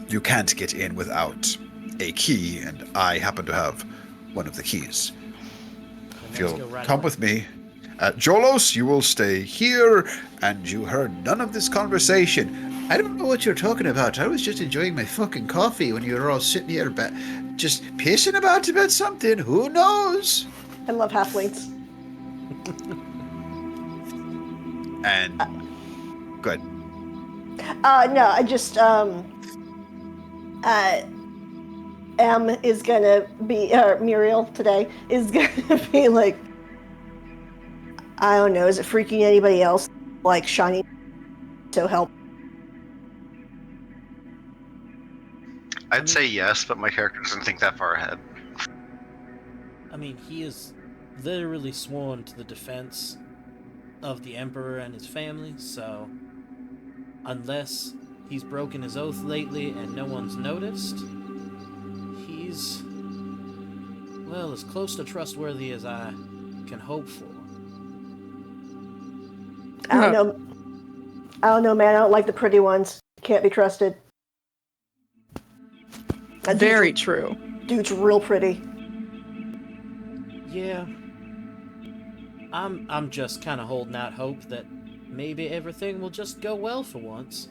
You can't get in without a key, and I happen to have one of the keys. If you'll come with me, Jolos, you will stay here, and you heard none of this conversation. I don't know what you're talking about. I was just enjoying my fucking coffee when you were all sitting here just pissing about something. Who knows? I love halflings. And good. No, I just M is gonna be Muriel today is gonna be like, I don't know, is it freaking anybody else like shiny to help? I'd say yes, but my character doesn't think that far ahead. I mean, he is literally sworn to the defense of the Emperor and his family, so unless he's broken his oath lately and no one's noticed, he's, well, as close to trustworthy as I can hope for. I don't know, man. I don't like the pretty ones. Can't be trusted. Very true. Dude's real pretty. Yeah. I'm just kind of holding out hope that maybe everything will just go well for once.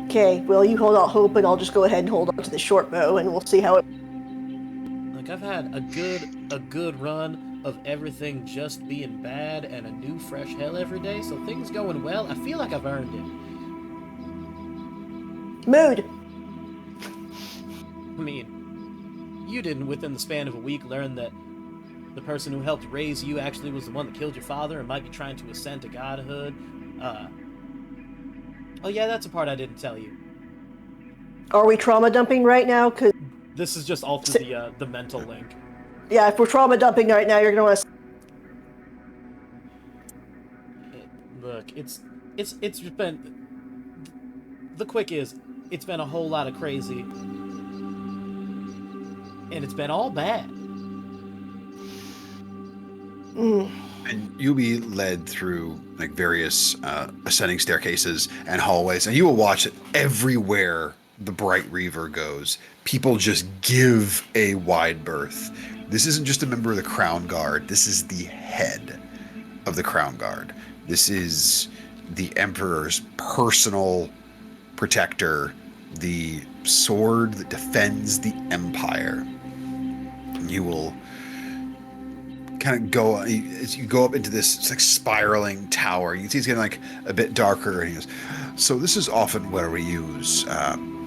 Okay, well, you hold out hope, and I'll just go ahead and hold on to the short bow, and we'll see how it. Like, I've had a good run of everything just being bad and a new fresh hell every day, so things going well. I feel like I've earned it. Mood. I mean, you didn't within the span of a week learn that the person who helped raise you actually was the one that killed your father and might be trying to ascend to godhood. Oh yeah, that's a part I didn't tell you. Are we trauma dumping right now? Cause this is just all through the mental link. Yeah, if we're trauma dumping right now, you're gonna want to. Look, it's been. The quick is, it's been a whole lot of crazy, and it's been all bad. And you'll be led through like various ascending staircases and hallways, and you will watch it everywhere the Bright Reaver goes. People just give a wide berth. This isn't just a member of the Crown Guard. This is the head of the Crown Guard. This is the Emperor's personal protector, the sword that defends the Empire. You will kind of go, as you go up into this like spiraling tower, you can see it's getting like a bit darker, and he goes, so this is often where we use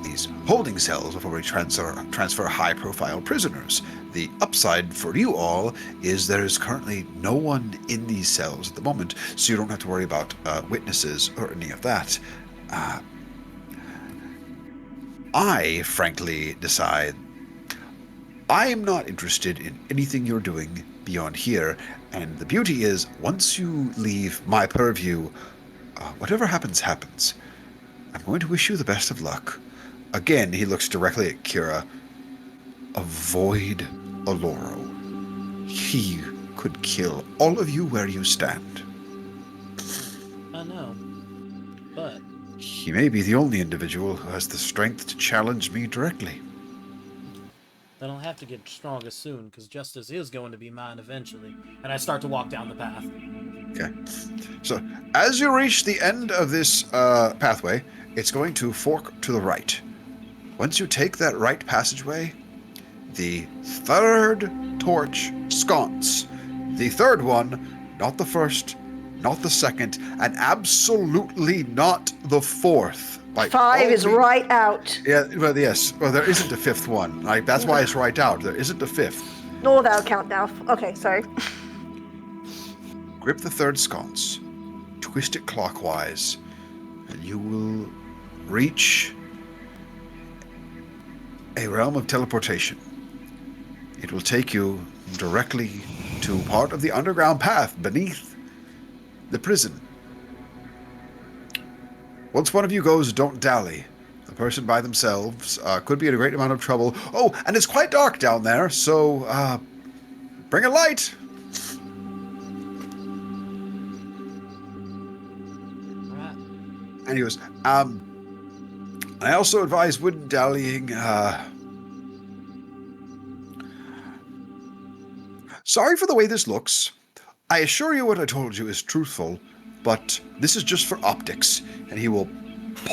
these holding cells before we transfer high-profile prisoners. The upside for you all is there is currently no one in these cells at the moment, so you don't have to worry about witnesses or any of that. I, frankly, decide I am not interested in anything you're doing beyond here, and the beauty is, once you leave my purview, whatever happens, happens. I'm going to wish you the best of luck. Again, he looks directly at Kira. Avoid Aloro. He could kill all of you where you stand. I know, but He may be the only individual who has the strength to challenge me directly. then I'll have to get stronger soon, because justice is going to be mine eventually. And I start to walk down the path. Okay. So, as you reach the end of this pathway, it's going to fork to the right. Once you take that right passageway, the third torch sconce. The third one, not the first, not the second, and absolutely not the fourth. Like 5 is right out. Yeah, well, yes. Well, there isn't a fifth one. Like, that's why it's right out. There isn't a fifth. No, that'll count now. Okay, sorry. Grip the third sconce, twist it clockwise, and you will reach a realm of teleportation. It will take you directly to part of the underground path beneath the prison. Once one of you goes, don't dally. The person by themselves could be in a great amount of trouble. Oh, and it's quite dark down there, so bring a light. Right. And he goes, I also advise wood dallying. Sorry for the way this looks. I assure you what I told you is truthful, but this is just for optics. And he will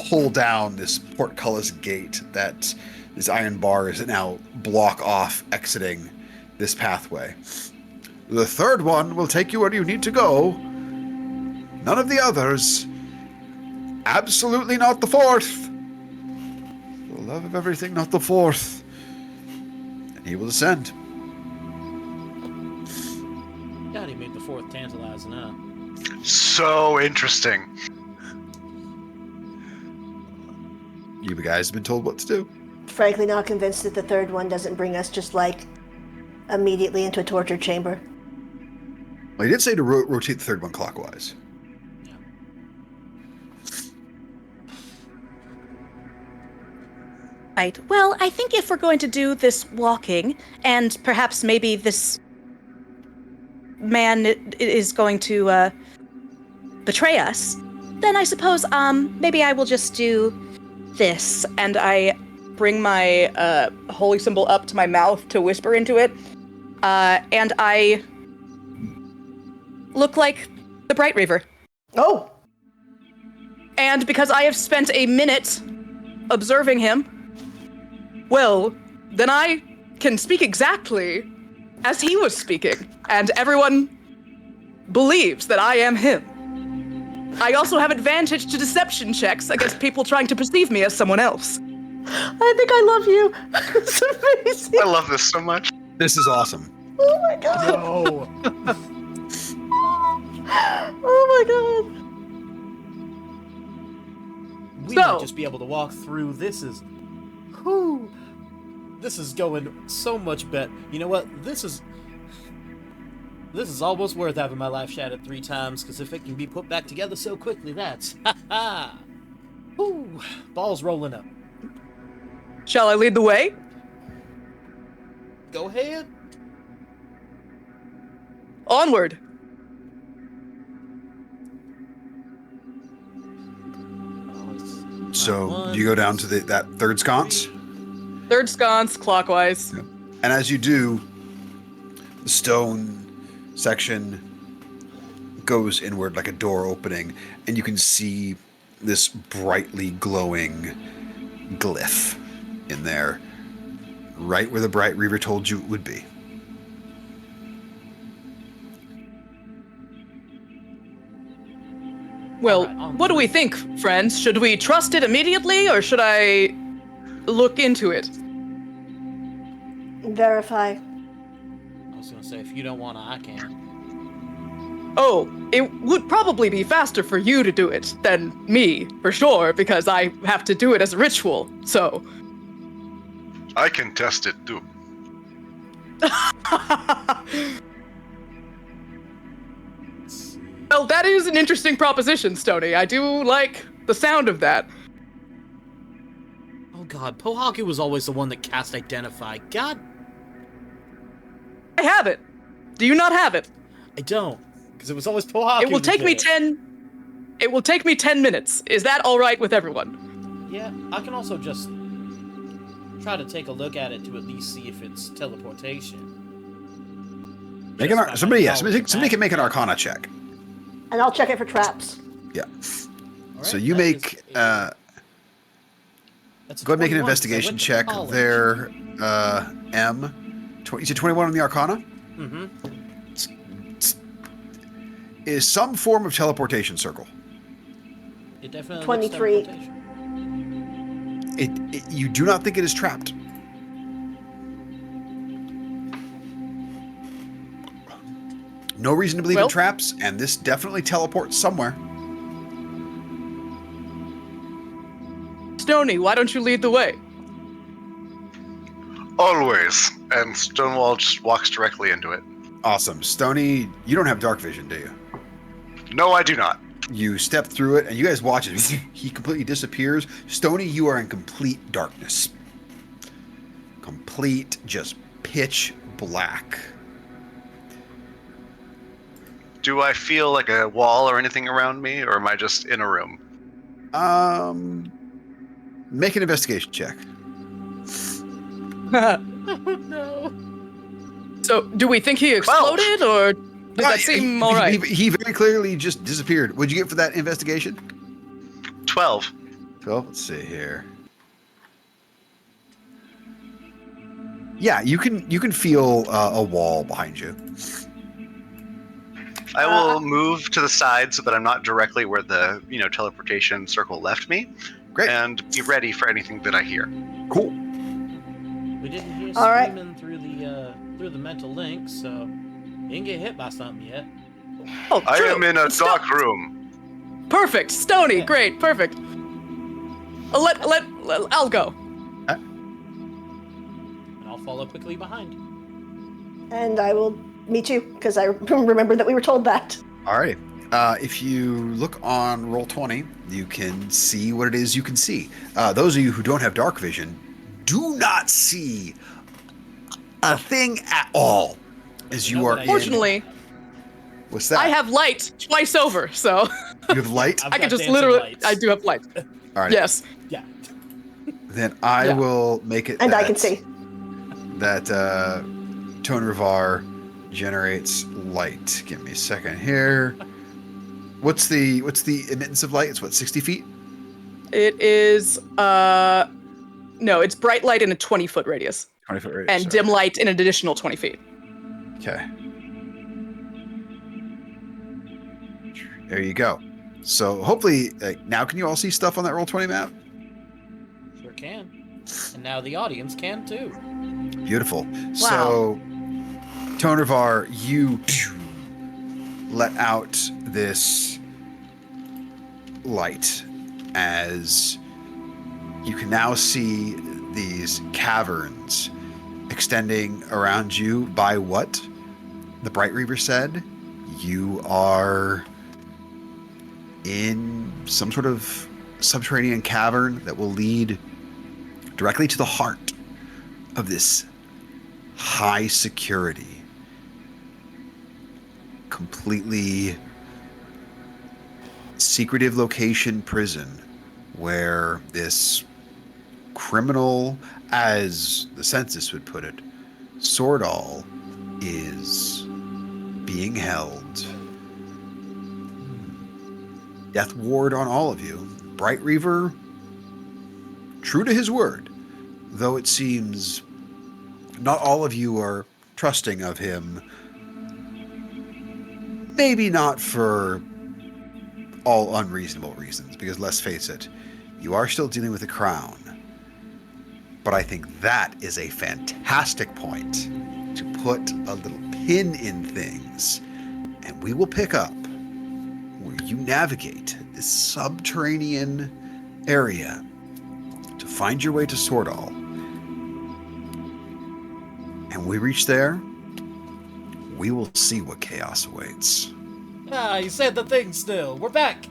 pull down this portcullis gate that this iron bars that now block off exiting this pathway. The third one will take you where you need to go. None of the others. Absolutely not the fourth. For the love of everything, not the fourth. And he will descend. God, he made the fourth tantalizing, huh? So interesting. You guys have been told what to do. Frankly, not convinced that the third one doesn't bring us just like immediately into a torture chamber. Well, he did say to rotate the third one clockwise. Right. Well, I think if we're going to do this walking, and perhaps maybe this man is going to betray us, then I suppose maybe I will just do this. And I bring my holy symbol up to my mouth to whisper into it, and I look like the Bright Reaver. Oh! And because I have spent a minute observing him, well, then I can speak exactly as he was speaking, and everyone believes that I am him. I also have advantage to deception checks against people trying to perceive me as someone else. I think I love you. It's amazing. I love this so much. This is awesome. Oh my god. No. Oh my god. We So- might just be able to walk through. This is going so much better. You know what? This is almost worth having my life shattered 3 times, because if it can be put back together so quickly, that's ha. Whoo, balls rolling up. Shall I lead the way? Go ahead. Onward. So you go down to that third sconce, Third sconce, clockwise. and as you do, the stone section goes inward like a door opening, and you can see this brightly glowing glyph in there, right where the Bright Reaver told you it would be. Well, Alright, what do we think, friends? Should we trust it immediately, or should I look into it? Verify. I was gonna say, if you don't want to, I can. Oh, it would probably be faster for you to do it than me, for sure, because I have to do it as a ritual, so. I can test it too. Well, that is an interesting proposition, Stony. I do like the sound of that. Oh god, Pohaku was always the one that cast Identify. God, I have it. Do you not have it? I don't, because it was always Pohaku. It will who take did me it. 10. It will take me 10 minutes. Is that all right with everyone? Yeah, I can also just try to take a look at it to at least see if it's teleportation. Make Just an by somebody, yeah, my somebody knowledge can make an of Arcana check. And I'll check it for traps. Yeah. Alright, So you that make is a- that's a go ahead and make an 21, 'cause I investigation went to check college. there, M. You said 21 on the Arcana? Mm-hmm. Is some form of teleportation circle. It definitely 23. looks teleportation. You do not think it is trapped. No reason to believe in Well- traps, and this definitely teleports somewhere. Stony, why don't you lead the way? Always. And Stonewall just walks directly into it. Awesome. Stony, you don't have dark vision, do you? No, I do not. You step through it, and you guys watch it. He completely disappears. Stony, you are in complete darkness. Complete, just pitch black. Do I feel like a wall or anything around me, or am I just in a room? Make an investigation check. No. So, do we think he exploded, or did that seem all right? He very clearly just disappeared. What'd you get for that investigation? 12. 12. Let's see here. Yeah, you can feel a wall behind you. I will move to the side so that I'm not directly where the teleportation circle left me. Great. And be ready for anything that I hear. Cool. We didn't hear All right. screaming through the mental link, so you didn't get hit by something yet. Oh, I true. am in a Sto- dark room. Perfect, Stony. Yeah. Great, perfect. I'll go. And I'll follow quickly behind. And I will meet you, because I remember that we were told that. Alrighty. If you look on Roll20, you can see what it is you can see. Those of you who don't have dark vision do not see a thing at all as you are in. Fortunately, What's that? I have light twice over, so You have light? I've I can got just dancing literally. lights. I do have light. All right. Yes. Yeah. Then I Yeah. will make it And I that- can see. that Tonrivar generates light. Give me a second here. What's the emittance of light? It's what, 60 feet? It is. No, it's bright light in a 20-foot radius, 20-foot radius. and dim light in an additional 20 feet. Okay. There you go. So hopefully, now can you all see stuff on that Roll20 map? Sure can. And now the audience can too. Beautiful. So, Tonrivar, you let out this light as you can now see these caverns extending around you by what the Bright Reaver said. You are in some sort of subterranean cavern that will lead directly to the heart of this high security, completely secretive location prison where this criminal, as the census would put it, Swordall, is being held. Death ward on all of you. Bright Reaver, true to his word, though it seems not all of you are trusting of him. Maybe not for all unreasonable reasons, because let's face it, you are still dealing with a crown. But I think that is a fantastic point to put a little pin in things, and we will pick up where you navigate this subterranean area to find your way to Swordall. And we reach there, we will see what chaos awaits. Ah, you said the thing still. We're back.